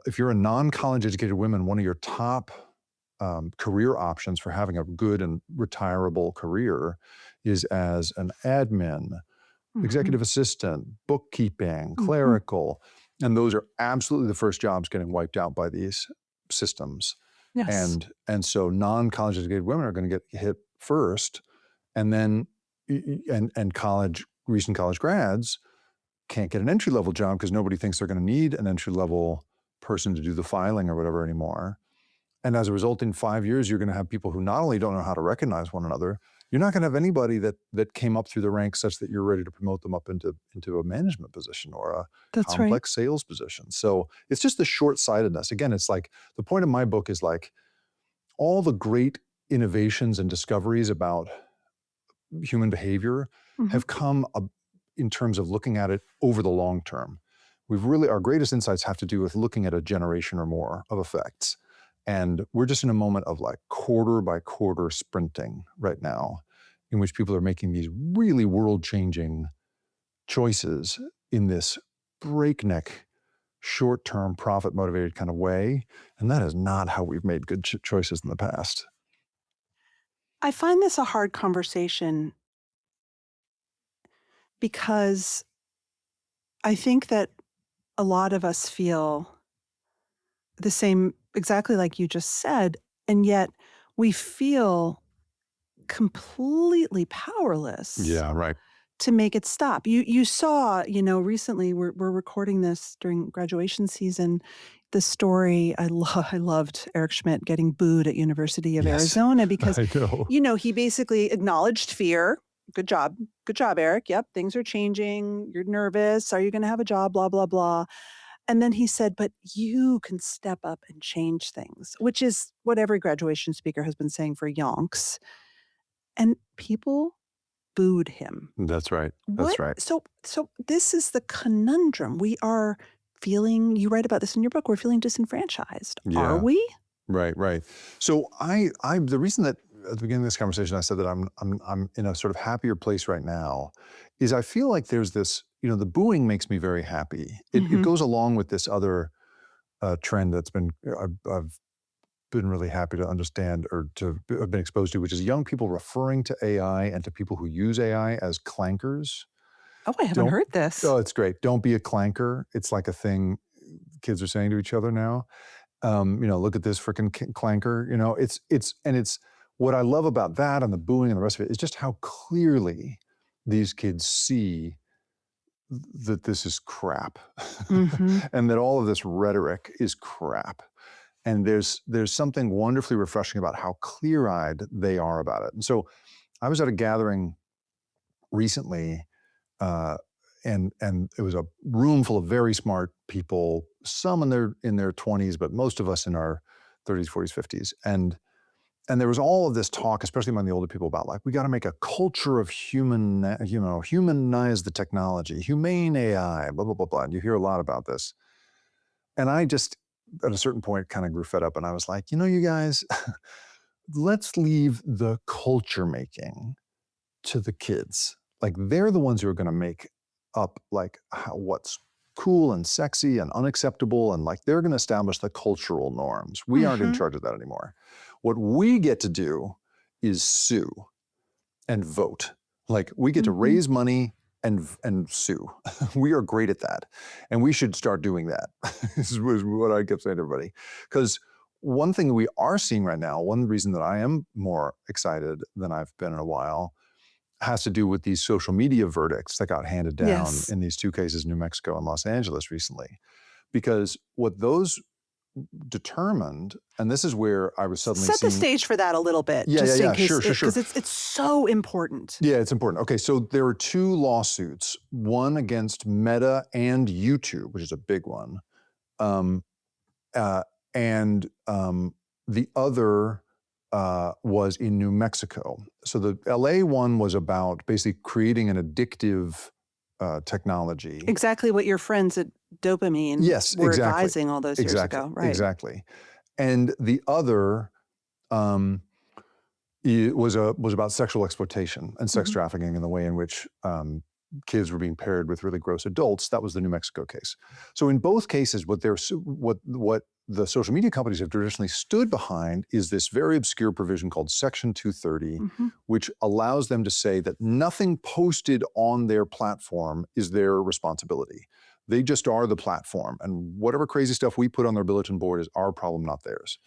if you're a non-college educated woman, one of your top career options for having a good and retirable career is as an admin, Mhm. executive assistant, bookkeeping, Mhm. clerical, and those are absolutely the first jobs getting wiped out by these systems. Yes. And so non-college educated women are going to get hit first, and then and recent college grads can't get an entry-level job because nobody thinks they're going to need an entry-level person to do the filing or whatever anymore. And as a result, in 5 years, you're going to have people who not only don't know how to recognize one another, you're not going to have anybody that came up through the ranks such that you're ready to promote them up into a management position or a That's right. complex sales position. So it's just the short-sightedness. Again, it's like the point of my book is like all the great innovations and discoveries about human behavior Mhm. have come in terms of looking at it over the long term. Our greatest insights have to do with looking at a generation or more of effects. And we're just in a moment of like quarter by quarter sprinting right now, in which people are making these really world changing choices in this breakneck, short term, profit motivated kind of way. And that is not how we've made good choices in the past. I find this a hard conversation because I think that a lot of us feel the same, exactly like you just said, and yet we feel completely powerless Yeah, right. to make it stop. You saw, recently we're recording this during graduation season. The story I loved Eric Schmidt getting booed at University of Yes, Arizona because, I know. he basically acknowledged fear. Good job. Good job, Eric. Yep, things are changing. You're nervous. Are you going to have a job? Blah, blah, blah. And then he said, but you can step up and change things, which is what every graduation speaker has been saying for yonks. And people booed him. That's right. What? That's right. So this is the conundrum. We are feeling, you write about this in your book, we're feeling disenfranchised. Are Yeah. we? Right, right. So the reason that at the beginning of this conversation I said that I'm in a sort of happier place right now is I feel like there's this, the booing makes me very happy. It Mhm. goes along with this other trend that's been I've been really happy to understand or to have been exposed to, which is young people referring to AI and to people who use AI as clankers. Oh, I haven't Don't heard this. Oh, it's great. Don't be a clanker. It's like a thing kids are saying to each other now. Look at this freaking clanker. It's what I love about that and the booing and the rest of it is just how clearly these kids see that this is crap, Mhm. and that all of this rhetoric is crap. And there's something wonderfully refreshing about how clear-eyed they are about it. And so I was at a gathering recently, uh, and it was a room full of very smart people, some in their 20s, but most of us in our 30s, 40s, 50s. And there was all of this talk, especially among the older people, about like, we got to make a culture of humanize the technology, humane AI, blah, blah, blah, blah. And you hear a lot about this. And I just, at a certain point, kind of grew fed up, and I was like, you guys, let's leave the culture making to the kids. Like, they're the ones who are going to make up like what's cool and sexy and unacceptable, and like they're going to establish the cultural norms. We aren't in Mhm. charge of that anymore. What we get to do is sue and vote. Like, we get to Mhm. raise money and sue. We are great at that, and we should start doing that. This is what I kept saying to everybody. Because one thing we are seeing right now, one reason that I am more excited than I've been in a while, has to do with these social media verdicts that got handed down Yes. in these two cases, New Mexico and Los Angeles recently. Because what those determined, and this is where I was suddenly Set the seeing. stage for that a little bit, Yeah, just in case, sure, sure, sure. because it's so important. Yeah, it's important. Okay, so there are two lawsuits, one against Meta and YouTube, which is a big one, um, and the other was in New Mexico. So the LA one was about basically creating an addictive technology. Exactly what your friends at Dopamine Yes, were exactly. advising all those years Exactly. ago, right? Exactly. And the other it was about sexual exploitation and sex Mhm. trafficking and the way in which kids were being paired with really gross adults. That was the New Mexico case. So in both cases, what the social media companies have traditionally stood behind is this very obscure provision called Section 230, Mhm. which allows them to say that nothing posted on their platform is their responsibility. They just are the platform, and whatever crazy stuff we put on their bulletin board is our problem, not theirs.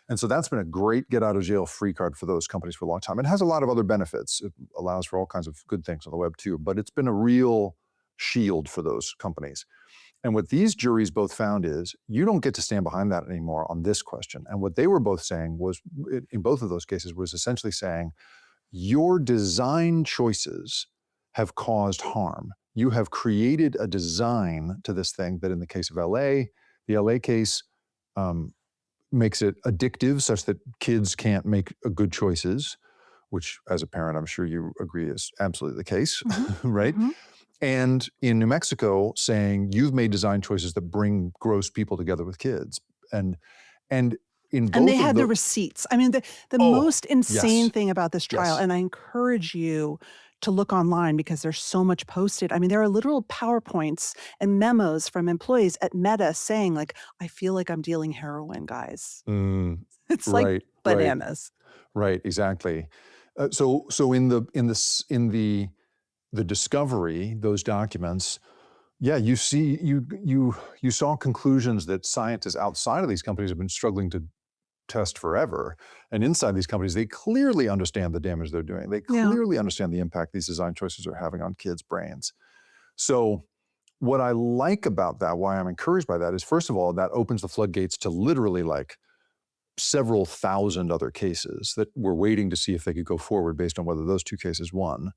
And so that's been a great get out of jail free card for those companies for a long time. It has a lot of other benefits. It allows for all kinds of good things on the web too, but it's been a real shield for those companies. And what these juries both found is you don't get to stand behind that anymore on this question. And what they were both saying was, in both of those cases, was essentially saying your design choices have caused harm. You have created a design to this thing that in the case of LA, the LA case, makes it addictive such that kids can't make good choices, which as a parent, I'm sure you agree is absolutely the case, Mhm. right? Mhm. And in New Mexico saying you've made design choices that bring gross people together with kids. And in And they both of had the the, receipts. I mean, the oh, most insane yes, thing about this trial, yes. and I encourage you to look online because there's so much posted. I mean, there are literal PowerPoints and memos from employees at Meta saying, like, I feel like I'm dealing heroin, guys. Mm, It's like right, right, bananas. right, exactly. So in the discovery, those documents, yeah, you saw conclusions that scientists outside of these companies have been struggling to test forever, and inside these companies, they clearly understand the damage they're doing. They Yeah. clearly understand the impact these design choices are having on kids' brains. So, what I like about that, why I'm encouraged by that, is first of all, that opens the floodgates to literally like several thousand other cases that were waiting to see if they could go forward based on whether those two cases won.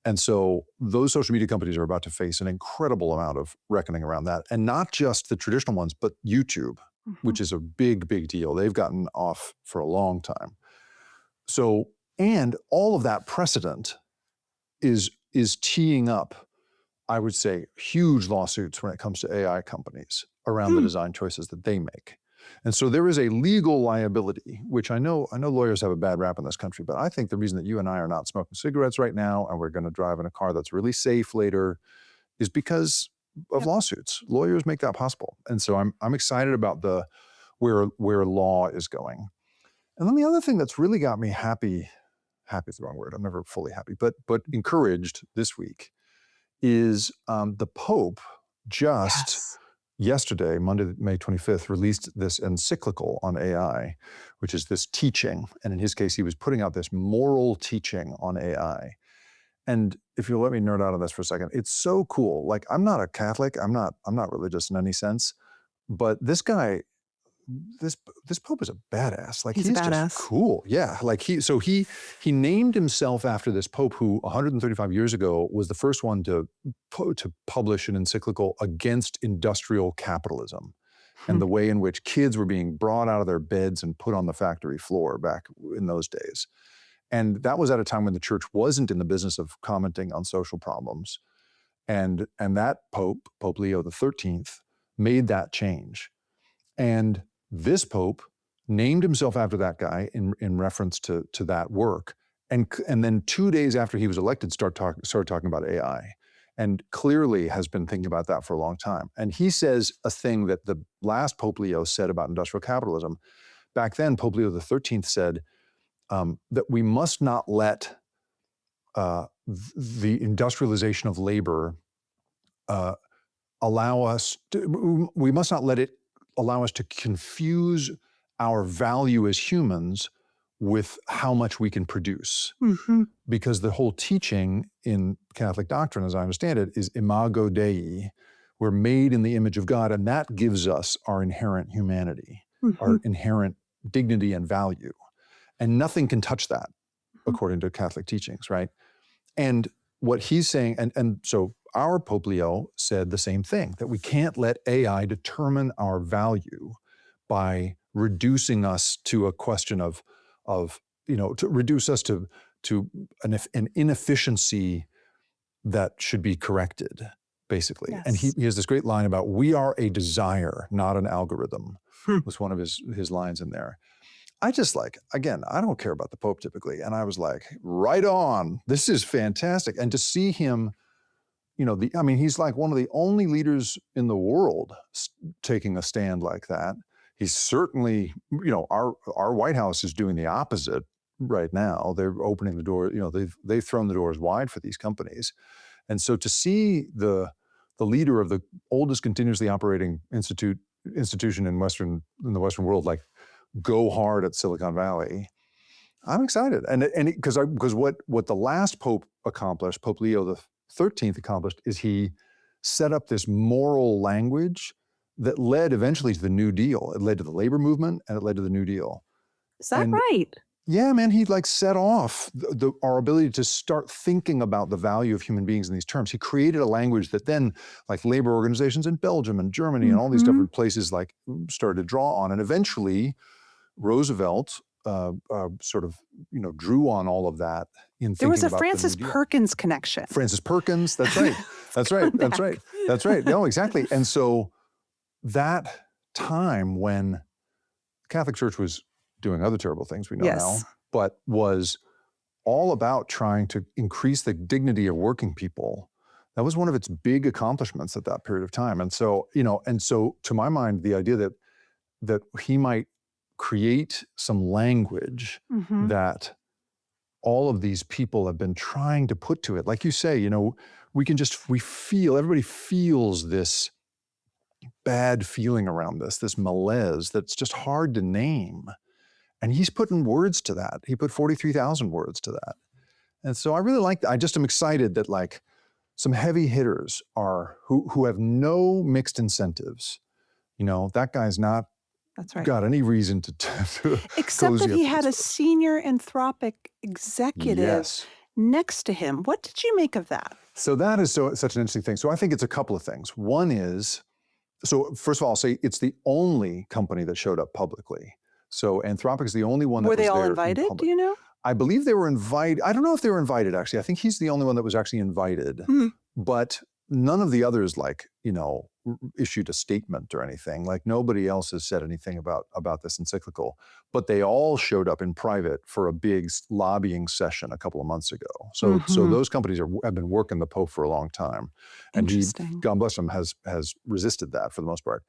And so those social media companies are about to face an incredible amount of reckoning around that. And not just the traditional ones, but YouTube, Mhm. which is a big, big deal. They've gotten off for a long time. So, and all of that precedent is teeing up, I would say, huge lawsuits when it comes to AI companies around the Hmm. design choices that they make. And so there is a legal liability, which I know lawyers have a bad rap in this country, but I think the reason that you and I are not smoking cigarettes right now and we're going to drive in a car that's really safe later is because of Yep. lawsuits. Lawyers make that possible. And so I'm excited about the where law is going. And then the other thing that's really got me happy is the wrong word. I'm never fully happy, but encouraged this week is the Pope just Yes. yesterday, Monday, May 25th, released this encyclical on AI, which is this teaching. And in his case, he was putting out this moral teaching on AI. And if you'll let me nerd out on this for a second, it's so cool. Like, I'm not a Catholic, I'm not religious in any sense, but this guy, this Pope is a badass. Like, He's a he's just badass. cool. Yeah. Like he named himself after this Pope who 135 years ago was the first one to publish an encyclical against industrial capitalism Hmm. and the way in which kids were being brought out of their beds and put on the factory floor back in those days. And that was at a time when the church wasn't in the business of commenting on social problems. And that Pope Leo the 13th, made that change. And this Pope named himself after that guy in reference to that work. And then 2 days after he was elected, started talking about AI, and clearly has been thinking about that for a long time. And he says a thing that the last Pope Leo said about industrial capitalism. Back then, Pope Leo the 13th said that we must not let the industrialization of labor uh, we must not let it allow us to confuse our value as humans with how much we can produce. Mm-hmm. Because the whole teaching in Catholic doctrine, as I understand it, is imago Dei. We're made in the image of God, and that gives us our inherent humanity, Mm-hmm. our inherent dignity and value. And nothing can touch that, according to Catholic teachings, right? And what he's saying, and so our Pope Leo said the same thing, that we can't let AI determine our value by reducing us to a question of to reduce us to an inefficiency that should be corrected, basically. And he Yes. has this great line about, "We are a desire, not an algorithm," Hmm. was one of his lines in there. I just again, I don't care about the Pope typically. And I was like, right on, this is fantastic. And to see him, he's like one of the only leaders in the world taking a stand like that. He's certainly, our White House is doing the opposite right now. They're opening the door, they've thrown the doors wide for these companies. And so to see the leader of the oldest continuously operating institution in the Western world, go hard at Silicon Valley, I'm excited. And because what the last Pope accomplished, Pope Leo the 13th accomplished, is he set up this moral language that led eventually to the New Deal. It led to the labor movement, and it led to the New Deal. Is that And right? yeah, man, he set off our ability to start thinking about the value of human beings in these terms. He created a language that then, labor organizations in Belgium and Germany and all these Mm-hmm. different places, started to draw on. And eventually, Roosevelt drew on all of that in There was thinking a about the New Francis Deal. Perkins connection. Francis Perkins, that's right. That's right. That's right. That's right. No, exactly. And so that time when the Catholic Church was doing other terrible things we know Yes. now, but was all about trying to increase the dignity of working people, that was one of its big accomplishments at that period of time. And so, to my mind, the idea that he might create some language Mm-hmm. that all of these people have been trying to put to it. Like you say, everybody feels this bad feeling around this malaise that's just hard to name. And he's putting words to that. He put 43,000 words to that. And so I really like that. I just am excited that some heavy hitters who have no mixed incentives. That guy's not That's right. got any reason to Except that cozy he up had to a this book. senior Anthropic executive Yes. next to him. What did you make of that? So that is such an interesting thing. So I think it's a couple of things. One is, so first of all, I'll say it's the only company that showed up publicly. So Anthropic is the only one that Were was they all there in invited? Do public. you know? I believe they were invited. I don't know if they were invited, actually. I think he's the only one that was actually invited. But none of the others, issued a statement or anything. Nobody else has said anything about this encyclical. But they all showed up in private for a big lobbying session a couple of months ago. So those companies have been working the Pope for a long time. And he, Interesting. God bless him, has resisted that for the most part.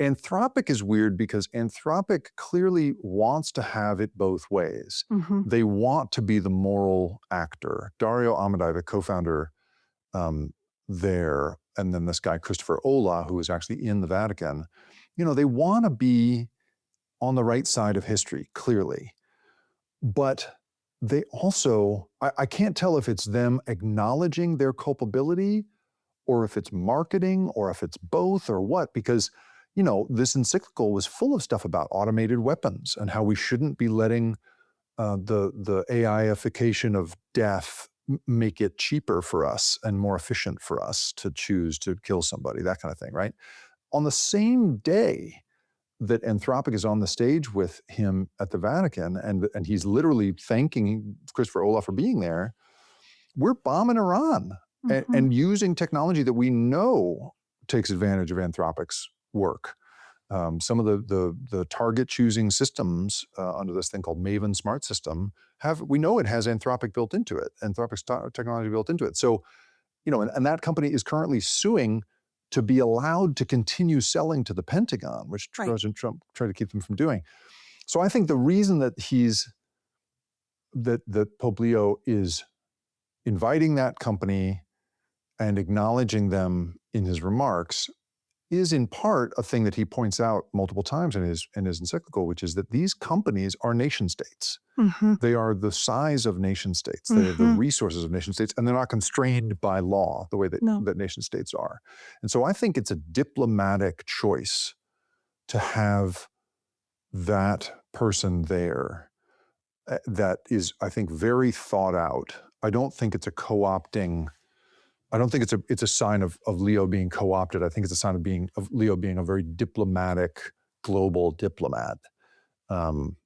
Anthropic is weird because Anthropic clearly wants to have it both ways. Mm-hmm. They want to be the moral actor. Dario Amodei, the co-founder there, and then this guy, Christopher Olah, who is actually in the Vatican, they want to be on the right side of history, clearly. But they also, I can't tell if it's them acknowledging their culpability or if it's marketing or if it's both or what, because this encyclical was full of stuff about automated weapons and how we shouldn't be letting the AIification of death make it cheaper for us and more efficient for us to choose to kill somebody, that kind of thing, right? On the same day that Anthropic is on the stage with him at the Vatican, and he's literally thanking Christopher Olah for being there, we're bombing Iran and using technology that we know takes advantage of Anthropic's work. Some of the target choosing systems under this thing called Maven Smart System we know it has Anthropic built into it, Anthropic's technology built into it. So, and that company is currently suing to be allowed to continue selling to the Pentagon, which President Trump tried to keep them from doing. So I think the reason that that Pope Leo is inviting that company and acknowledging them in his remarks is in part a thing that he points out multiple times in his encyclical, which is that these companies are nation states. Mm-hmm. They are the size of nation states. They have the Mm-hmm. resources of nation states, and they're not constrained by law the way that, No. that nation states are. And so I think it's a diplomatic choice to have that person there that is, I think, very thought out. I don't think it's a co-opting. I don't think it's a sign of Leo being co-opted. I think it's a sign of Leo being a very diplomatic, global diplomat. And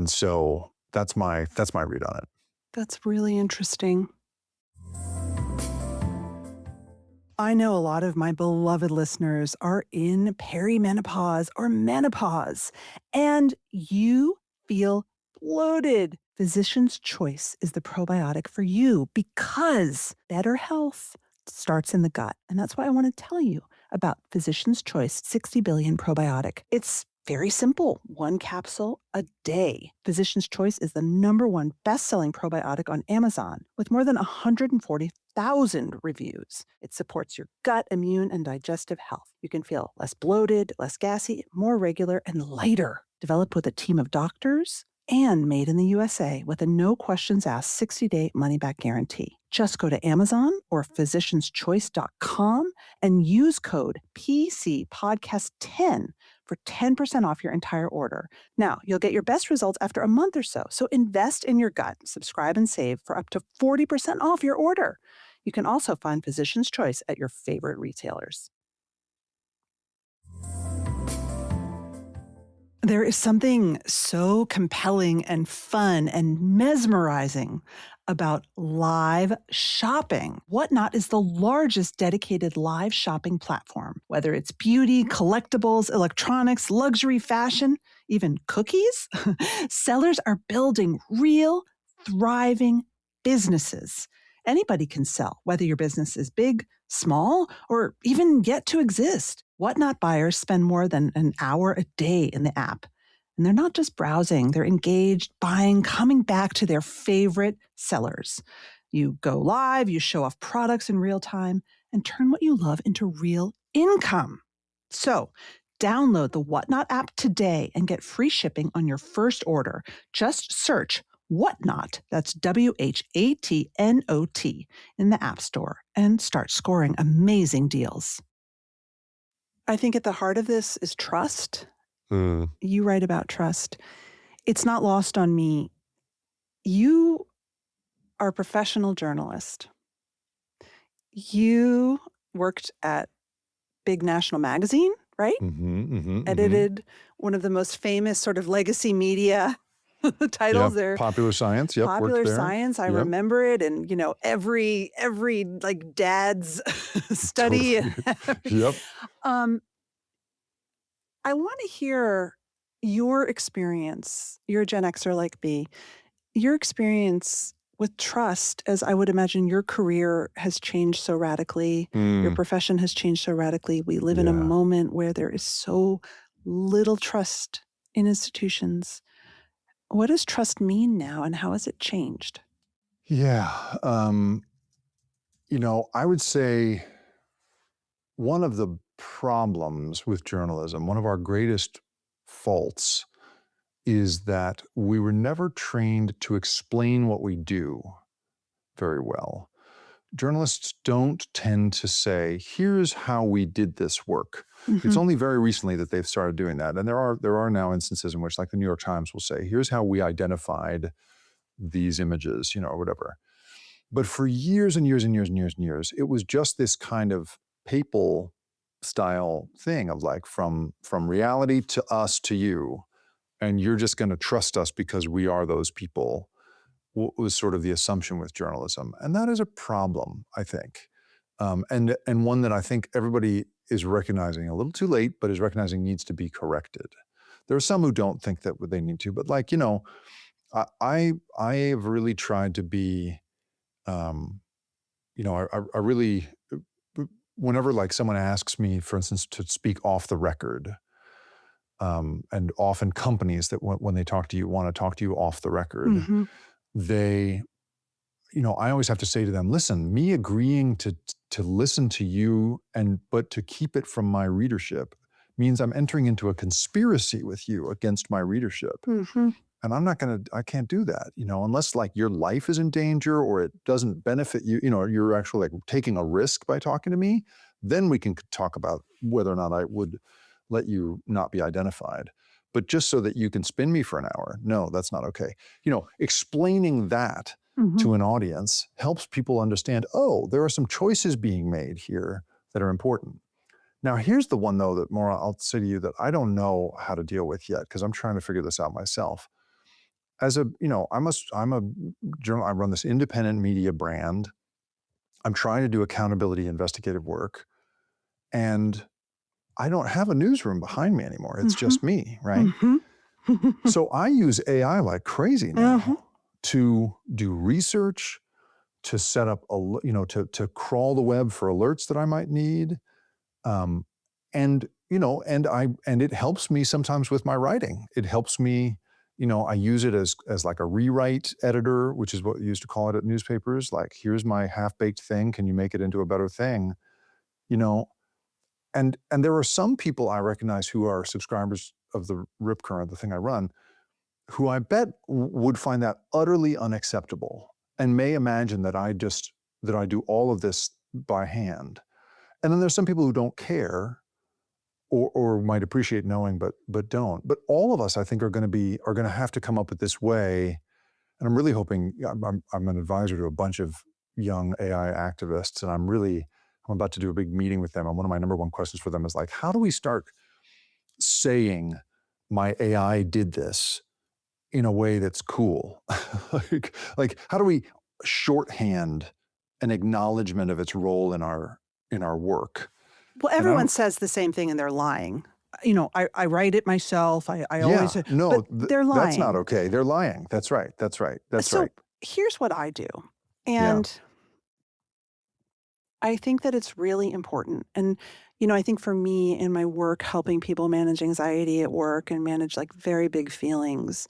so that's my read on it. That's really interesting. I know a lot of my beloved listeners are in perimenopause or menopause, and you feel bloated. Physician's Choice is the probiotic for you because better health starts in the gut. And that's why I want to tell you about Physician's Choice 60 billion probiotic. It's very simple, one capsule a day. Physician's Choice is the #1 best-selling probiotic on Amazon with more than 140,000 reviews. It supports your gut, immune, and digestive health. You can feel less bloated, less gassy, more regular, and lighter. Developed with a team of doctors and made in the USA with a no questions asked 60-day money-back guarantee. Just go to Amazon or physicianschoice.com and use code PCPodcast10 for 10% off your entire order. Now, you'll get your best results after a month or so, so invest in your gut. Subscribe and save for up to 40% off your order. You can also find Physician's Choice at your favorite retailers. There is something so compelling and fun and mesmerizing about live shopping. Whatnot is the largest dedicated live shopping platform. Whether it's beauty, collectibles, electronics, luxury fashion, even cookies, sellers are building real, thriving businesses. Anybody can sell, whether your business is big, small, or even yet to exist. Whatnot buyers spend more than an hour a day in the app. And they're not just browsing, they're engaged, buying, coming back to their favorite sellers. You go live, you show off products in real time, and turn what you love into real income. So, download the Whatnot app today and get free shipping on your first order. Just search Whatnot, that's WHATNOT, in the App Store and start scoring amazing deals. I think at the heart of this is trust. You write about trust. It's not lost on me. You are a professional journalist. You worked at big national magazine, right? Edited one of the most famous sort of legacy media titles there. Popular Science. Yep. Popular worked there. Science. I Yep. remember it. And, every like dad's study. Totally. Yep. I want to hear your experience. You're a Gen Xer like me. Your experience with trust, as I would imagine your career has changed so radically. Your profession has changed so radically. We live in a moment where there is so little trust in institutions. What does trust mean now, and how has it changed? Yeah. I would say one of the problems with journalism, one of our greatest faults, is that we were never trained to explain what we do very well. Journalists don't tend to say, here's how we did this work. It's only very recently that they've started doing that. And there are now instances in which, like the New York Times will say, here's how we identified these images, or whatever. But for years and years and years and years and years, it was just this kind of papal style thing of like from reality to us to you, and you're just going to trust us because we are those people, was sort of the assumption with journalism. And that is a problem, I think. And one that I think everybody is recognizing a little too late, but is recognizing needs to be corrected. There are some who don't think that they need to, but I have really tried to be, I really, whenever like someone asks me, for instance, to speak off the record, and often companies that when they talk to you want to talk to you off the record, they, I always have to say to them, listen, me agreeing to listen to you but to keep it from my readership means I'm entering into a conspiracy with you against my readership. Mhm. And I can't do that, unless like your life is in danger or it doesn't benefit you, you're actually like taking a risk by talking to me, then we can talk about whether or not I would let you not be identified. But just so that you can spin me for an hour, no, that's not okay. Explaining that Mhm. to an audience helps people understand, oh, there are some choices being made here that are important. Now, here's the one though that Maura, I'll say to you that I don't know how to deal with yet because I'm trying to figure this out myself. As a, I'm a journal, I run this independent media brand. I'm trying to do accountability investigative work, and I don't have a newsroom behind me anymore. It's Mhm. just me, right? Mhm. So I use AI like crazy Mhm. now to do research, to set up to crawl the web for alerts that I might need. Um, and it helps me sometimes with my writing. It helps me, I use it as like a rewrite editor, which is what we used to call it at newspapers. Like, here's my half-baked thing. Can you make it into a better thing? You know, and there are some people I recognize who are subscribers of the Rip Current, the thing I run, who I bet would find that utterly unacceptable and may imagine that I do all of this by hand. And then there's some people who don't care or might appreciate knowing but don't. But all of us, I think, are going to have to come up with this way. And I'm really hoping, I'm an advisor to a bunch of young AI activists, and I'm about to do a big meeting with them. And one of my number one questions for them is like, how do we start saying my AI did this in a way that's cool? like how do we shorthand an acknowledgement of its role in our work? Well, And I everyone don't. says the same thing and they're lying. I write it myself. I always, Yeah, no, but they're that's not lying. okay. They're lying. That's right. That's right. That's So right. here's what I do. Yeah. And I think that it's really important. And, I think for me in my work, helping people manage anxiety at work and manage like very big feelings,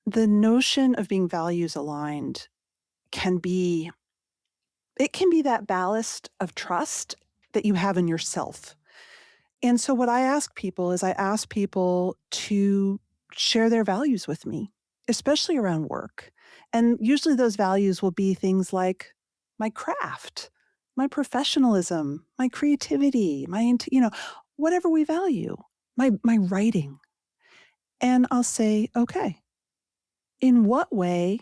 the notion of being values aligned can be, it can be that ballast of trust that you have in yourself. And so what I ask people is I ask people to share their values with me, especially around work. And usually those values will be things like my craft, my professionalism, my creativity, whatever we value, my writing. And I'll say, okay, in what way,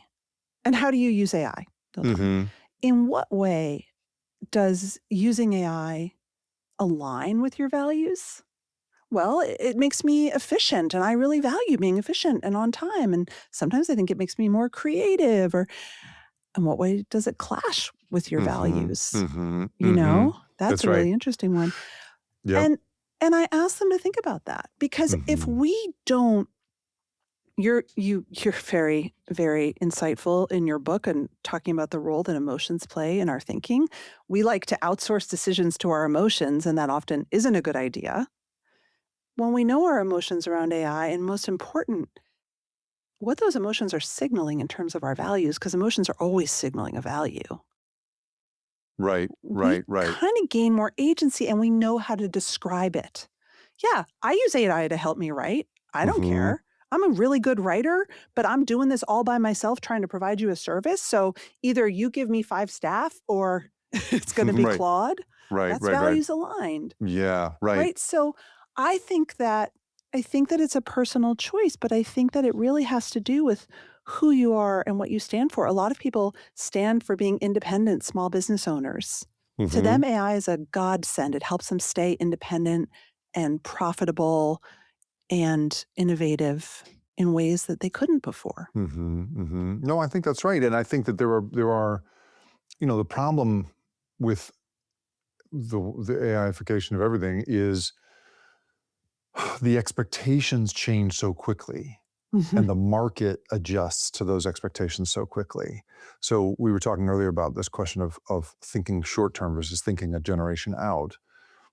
and how do you use AI? They'll tell me. Mhm. In what way does using AI align with your values? Well, it makes me efficient, and I really value being efficient and on time, and sometimes I think it makes me more creative, or in what way does it clash with your Mhm. values? Mhm. Mhm. That's That's a right. really interesting one. Yep. And and I ask them to think about that because if Mhm. we don't you're very, very insightful in your book and talking about the role that emotions play in our thinking. We like to outsource decisions to our emotions, and that often isn't a good idea. When we know our emotions around AI, and most important, what those emotions are signaling in terms of our values, because emotions are always signaling a value, Right. we Right. Right. kind of gain more agency and we know how to describe it. Yeah, I use AI to help me write. I don't Mhm. care. I'm a really good writer, but I'm doing this all by myself trying to provide you a service. So either you give me 5 staff or it's going to be Right. Claude. Right. That's Right. Right. values aligned. Yeah. Right. Right? So I think that I think that it's a personal choice, but I think that it really has to do with who you are and what you stand for. A lot of people stand for being independent small business owners. To Mhm. them, AI is a godsend. It helps them stay independent and profitable and innovative in ways that they couldn't before. Mhm. Mhm. No, I think that's right, and I think that there are, the problem with the AIification of everything is the expectations change so quickly. Mhm. And the market adjusts to those expectations so quickly. So we were talking earlier about this question of thinking short term versus thinking a generation out.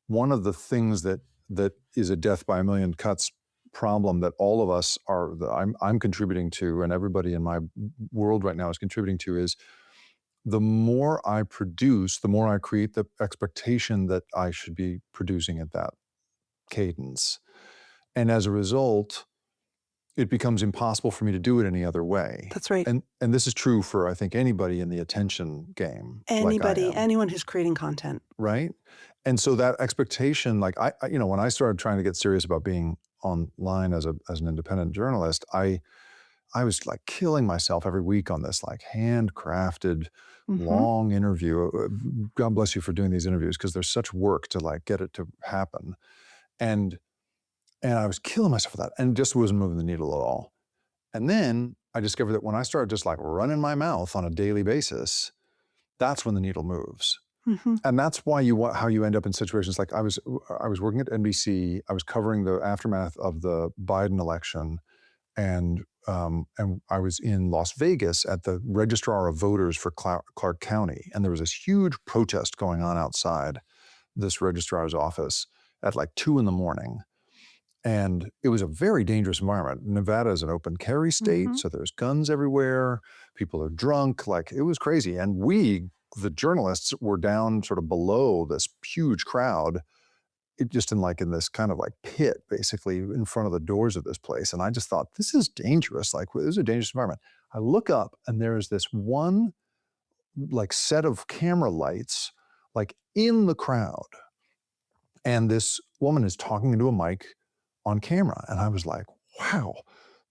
One of the things that is a death by a million cuts problem that all of us are, I'm contributing to, and everybody in my world right now is contributing to, is the more I produce, the more I create the expectation that I should be producing at that cadence. And as a result, it becomes impossible for me to do it any other way. That's right. And this is true for, I think, anybody in the attention game like I Anybody, am, anyone who's creating content. right? And so that expectation, like when I started trying to get serious about being online as an independent journalist, I was like killing myself every week on this like handcrafted Mhm. long interview. God bless you for doing these interviews because there's such work to like get it to happen. And I was killing myself with that and just wasn't moving the needle at all. And then I discovered that when I started just like running my mouth on a daily basis, that's when the needle moves. Mhm. And that's why how you end up in situations like I was working at NBC. I was covering the aftermath of the Biden election, and I was in Las Vegas at the registrar of voters for Clark County, and there was this huge protest going on outside this registrar's office at like 2 a.m. And it was a very dangerous environment. Nevada is an open carry state, Mhm. so there's guns everywhere. People are drunk. Like it was crazy. And we, the journalists, were down sort of below this huge crowd, just in this kind of like pit, basically in front of the doors of this place. And I just thought, this is dangerous. Like this is a dangerous environment. I look up and there's this one like set of camera lights like in the crowd. And this woman is talking into a mic on camera. And I was like, wow,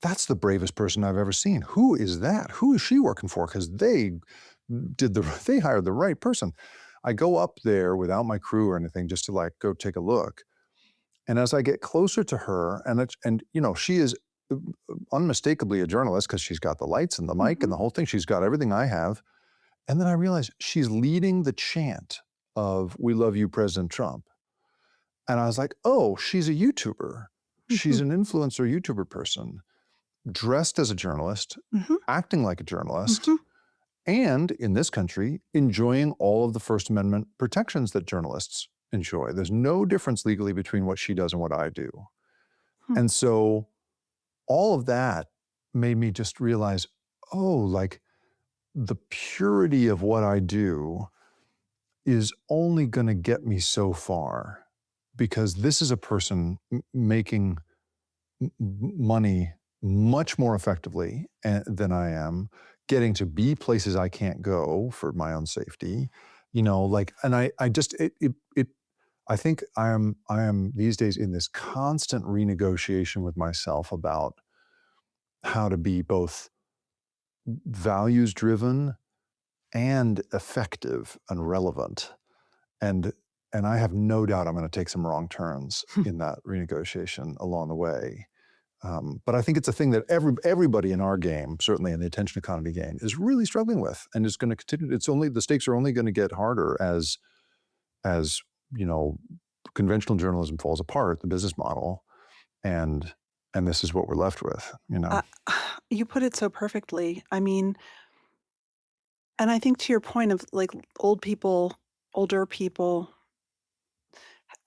that's the bravest person I've ever seen. Who is that? Who is she working for? Because they hired the right person. I go up there without my crew or anything just to like go take a look. And as I get closer to her, and she is unmistakably a journalist because she's got the lights and the mic and Mhm. the whole thing. She's got everything I have. And then I realize she's leading the chant of "We love you, President Trump." And I was like, oh, she's a YouTuber. She's Mhm. an influencer YouTuber person, dressed as a journalist, Mhm. acting like a journalist, Mhm. and in this country, enjoying all of the First Amendment protections that journalists enjoy. There's no difference legally between what she does and what I do. Hmm. And so all of that made me just realize, oh, like the purity of what I do is only going to get me so far because this is a person making money much more effectively than I am, getting to be places I can't go for my own safety, and I just, I think I am these days in this constant renegotiation with myself about how to be both values driven and effective and relevant. And I have no doubt I'm going to take some wrong turns in that renegotiation along the way. But I think it's a thing that everybody in our game, certainly in the attention economy game, is really struggling with, and it's going to continue. The stakes are only going to get harder as you know, conventional journalism falls apart, the business model, and this is what we're left with. Uh, you put it so perfectly. I mean, and I think to your point of like older people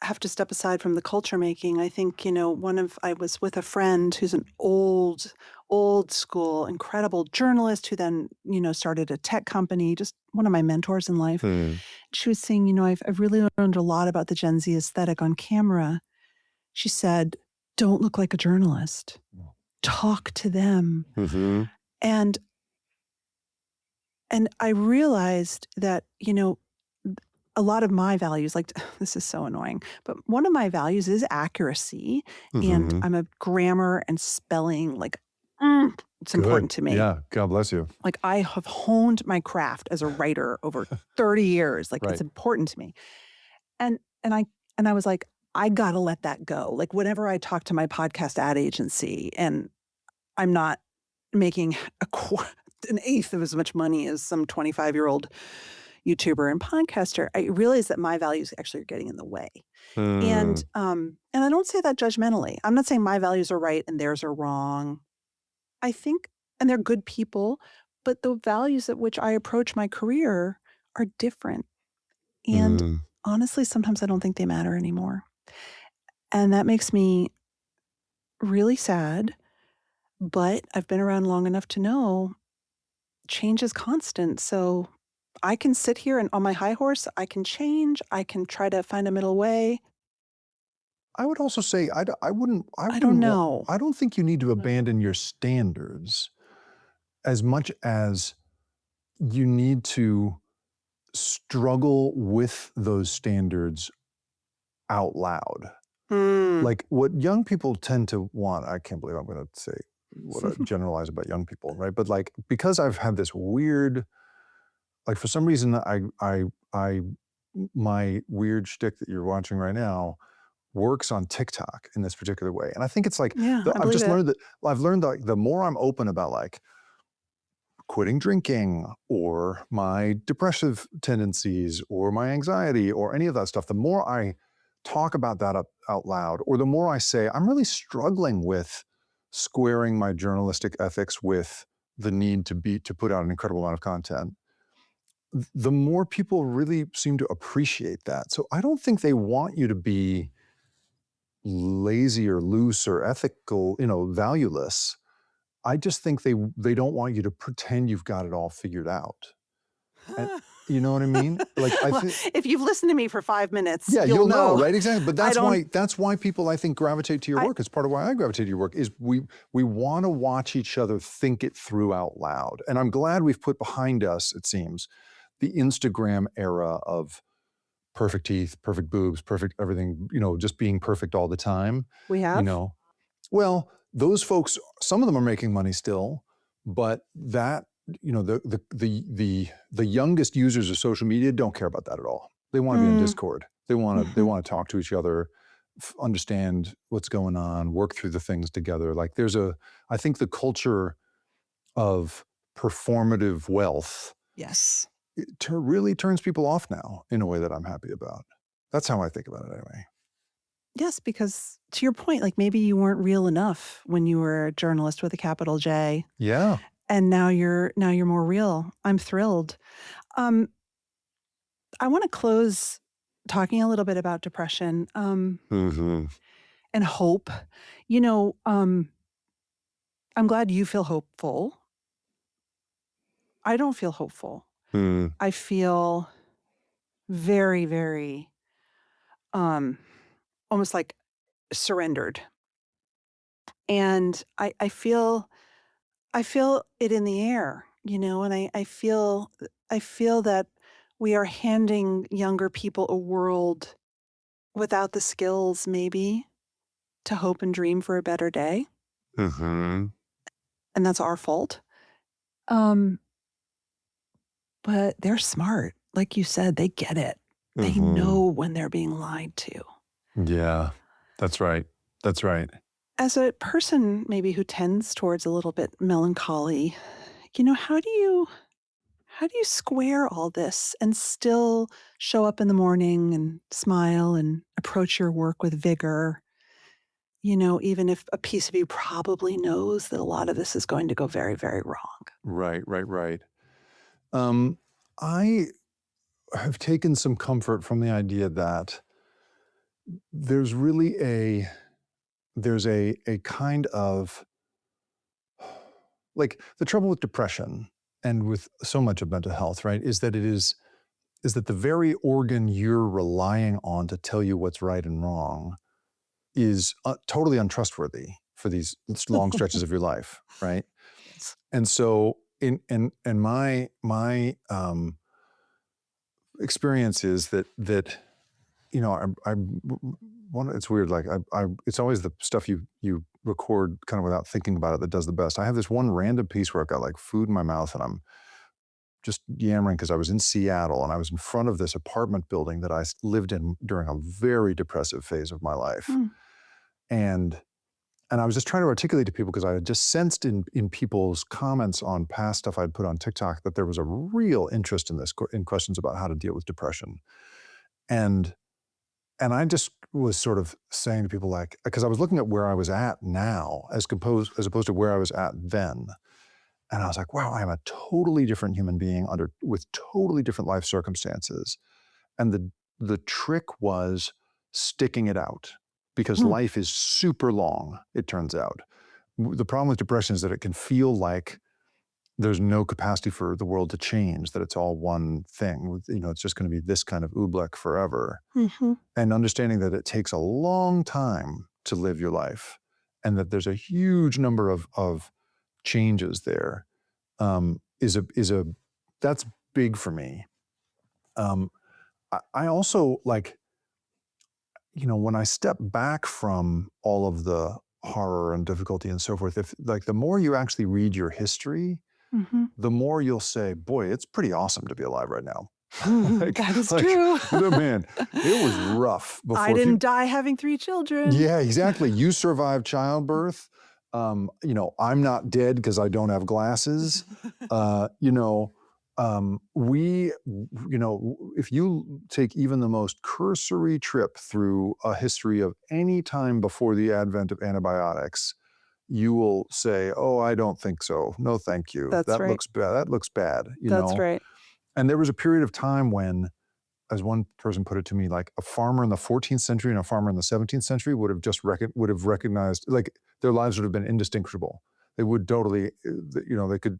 have to step aside from the culture making. I think, I was with a friend who's an old school, incredible journalist who then, started a tech company, just one of my mentors in life. Hmm. She was saying, I've really learned a lot about the Gen Z aesthetic on camera. She said, don't look like a journalist. Talk to them. Mm-hmm. And I realized that, a lot of my values, like this is so annoying, but one of my values is accuracy. And Mm-hmm. I'm a grammar and spelling, it's Good. important to me. Yeah. God bless you. Like I have honed my craft as a writer over 30 years. Like it's Right. important to me. And I was like, I gotta let that go. Like whenever I talk to my podcast ad agency and I'm not making an eighth of as much money as some 25-year-old YouTuber and podcaster, I realize that my values actually are getting in the way. Hmm. And I don't say that judgmentally. I'm not saying my values are right and theirs are wrong. I think, and they're good people, but the values at which I approach my career are different. And Hmm. honestly, sometimes I don't think they matter anymore. And that makes me really sad. But I've been around long enough to know change is constant. So I can sit here and on my high horse, I can change, I can try to find a middle way. I would also say I I don't wouldn't want know. I don't think you need to abandon your standards as much as you need to struggle with those standards out loud. Hmm. Like what young people tend to want, I can't believe I'm going to say what I generalize about young people, right? But like because I've had this weird, like for some reason I my weird shtick that you're watching right now works on TikTok in this particular way. And I think it's like Yeah, I I've believe just it. learned that I've learned that like, the more I'm open about like quitting drinking or my depressive tendencies or my anxiety or any of that stuff, the more I talk about that out loud, or the more I say, I'm really struggling with squaring my journalistic ethics with the need to put out an incredible amount of content, the more people really seem to appreciate that. So I don't think they want you to be lazy or loose or ethical, valueless. I just think they don't want you to pretend you've got it all figured out. And you know what I mean? Like I Well, think if you've listened to me for 5 minutes, yeah, you'll you'll know, know right? Exactly. But I don't that's why people I think gravitate to your I work. It's part of why I gravitate to your work is we want to watch each other think it through out loud. And I'm glad we've put behind us, it seems, the Instagram era of perfect teeth, perfect boobs, perfect everything, just being perfect all the time, we you have? know. Well, those folks, some of them are making money still, but that, the youngest users of social media don't care about that at all. They want to be in Mm, Discord. They want to talk to each other, understand what's going on, work through the things together. Like I think the culture of performative wealth yes. really turns people off now in a way that I'm happy about. That's how I think about it anyway. Yes, because to your point, like, maybe you weren't real enough when you were a journalist with a capital J, Yeah. and now you're more real. I'm thrilled. Um, I wanna close talking a little bit about depression, Hmm. and hope. You know, I'm glad you feel hopeful. I don't feel hopeful. Hmm. I feel very, very, um, almost like surrendered. And I feel it in the air, and I feel that we are handing younger people a world without the skills maybe to hope and dream for a better day, Hmm. and that's our fault. Um, but they're smart. Like you said, they get it. They Hmm. know when they're being lied to. Yeah, that's right. That's right. As a person maybe who tends towards a little bit melancholy, how do you square all this and still show up in the morning and smile and approach your work with vigor, even if a piece of you probably knows that a lot of this is going to go very, very wrong? Right, right, right. Um, I have taken some comfort from the idea that there's really there's a kind of like the trouble with depression and with so much of mental health, right, is that the very organ you're relying on to tell you what's right and wrong is totally untrustworthy for these long stretches of your life, right? Yes. And so in my experience is that I one it's weird like it's always the stuff you record kind of without thinking about it that does the best. I have this one random piece where I've got like food in my mouth and I'm just yammering because I was in Seattle and I was in front of this apartment building that I lived in during a very depressive phase of my life. Mm. And and I was just trying to articulate to people because I had just sensed in people's comments on past stuff I'd put on TikTok that there was a real interest in in questions about how to deal with depression. And and I just was sort of saying to people like, because I was looking at where I was at now as opposed to where I was at then. And I was like, wow, I'm a totally different human being with totally different life circumstances. And the trick was sticking it out because Mm. life is super long, it turns out. The problem with depression is that it can feel like there's no capacity for the world to change, that it's all one thing. It's just going to be this kind of oobleck forever. Mm-hmm. And understanding that it takes a long time to live your life, and that there's a huge number of changes there, is a that's big for me. I also like, when I step back from all of the horror and difficulty and so forth, if like the more you actually read your history, Mm-hmm. the more you'll say, boy, it's pretty awesome to be alive right now. That is like, true. man, it was rough before. I didn't die having 3 children. Yeah, exactly. You survived childbirth. I'm not dead because I don't have glasses. If you take even the most cursory trip through a history of any time before the advent of antibiotics, you will say, "Oh, I don't think so. No, thank you. That's That right. looks bad. That looks bad." That's right. And there was a period of time when, as one person put it to me, like a farmer in the 14th century and a farmer in the 17th century would have recognized, like, their lives would have been indistinguishable. They would totally,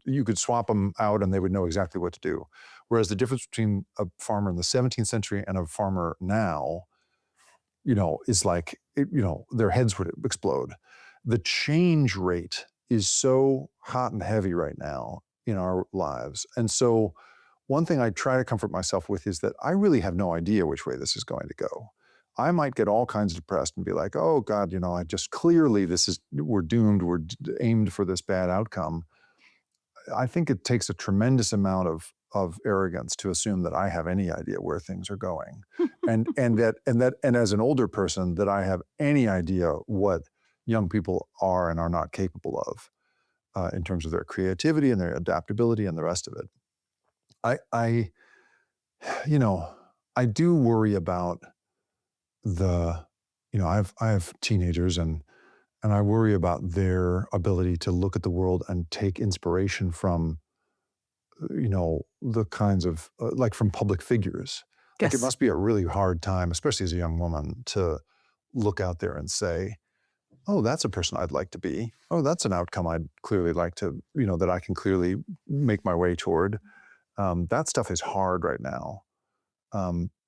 you could swap them out and they would know exactly what to do. Whereas the difference between a farmer in the 17th century and a farmer now, is like, their heads would explode. The change rate is so hot and heavy right now in our lives. And so one thing I try to comfort myself with is that I really have no idea which way this is going to go. I might get all kinds of depressed and be like, oh God, I just clearly we're doomed, we're aimed for this bad outcome. I think it takes a tremendous amount of arrogance to assume that I have any idea where things are going. and as an older person, that I have any idea what young people are and are not capable of, in terms of their creativity and their adaptability and the rest of it. I I do worry about I have teenagers, and I worry about their ability to look at the world and take inspiration from, the kinds of, like, from public figures. Like, it Yes. must be a really hard time, especially as a young woman, to look out there and say, oh, that's a person I'd like to be. Oh, that's an outcome I'd clearly like to, that I can clearly make my way toward. That stuff is hard right now.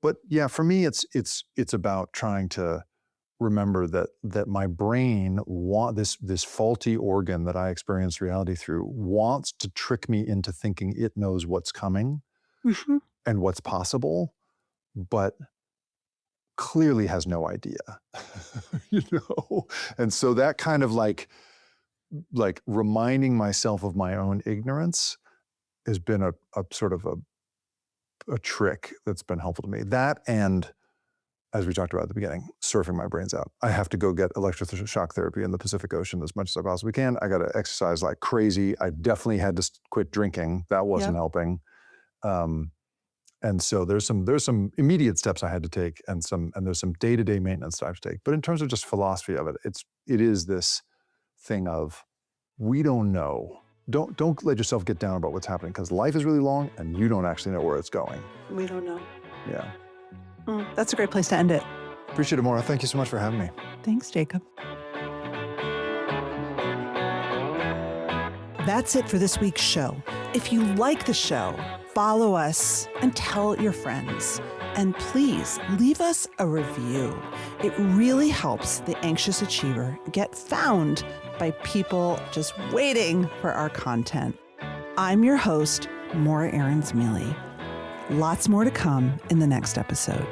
But yeah, for me, it's about trying to remember that my brain this faulty organ that I experience reality through wants to trick me into thinking it knows what's coming Mm-hmm. and what's possible, but clearly has no idea. And so that kind of like reminding myself of my own ignorance has been a sort of a trick that's been helpful to me. That, and as we talked about at the beginning, surfing my brains out. I have to go get electroshock therapy in the Pacific Ocean as much as I possibly can. I got to exercise like crazy. I definitely had to quit drinking. That wasn't Yep. helping. And so there's some immediate steps I had to take, and there's some day-to-day maintenance that I have to take. But in terms of just philosophy of it, it is this thing of, we don't know. Don't let yourself get down about what's happening, because life is really long and you don't actually know where it's going. We don't know. Yeah. That's a great place to end it. Appreciate it, Maura. Thank you so much for having me. Thanks, Jacob. That's it for this week's show. If you like the show, follow us and tell your friends. And please leave us a review. It really helps the anxious achiever get found by people just waiting for our content. I'm your host, Maura Aarons-Mele. Lots more to come in the next episode.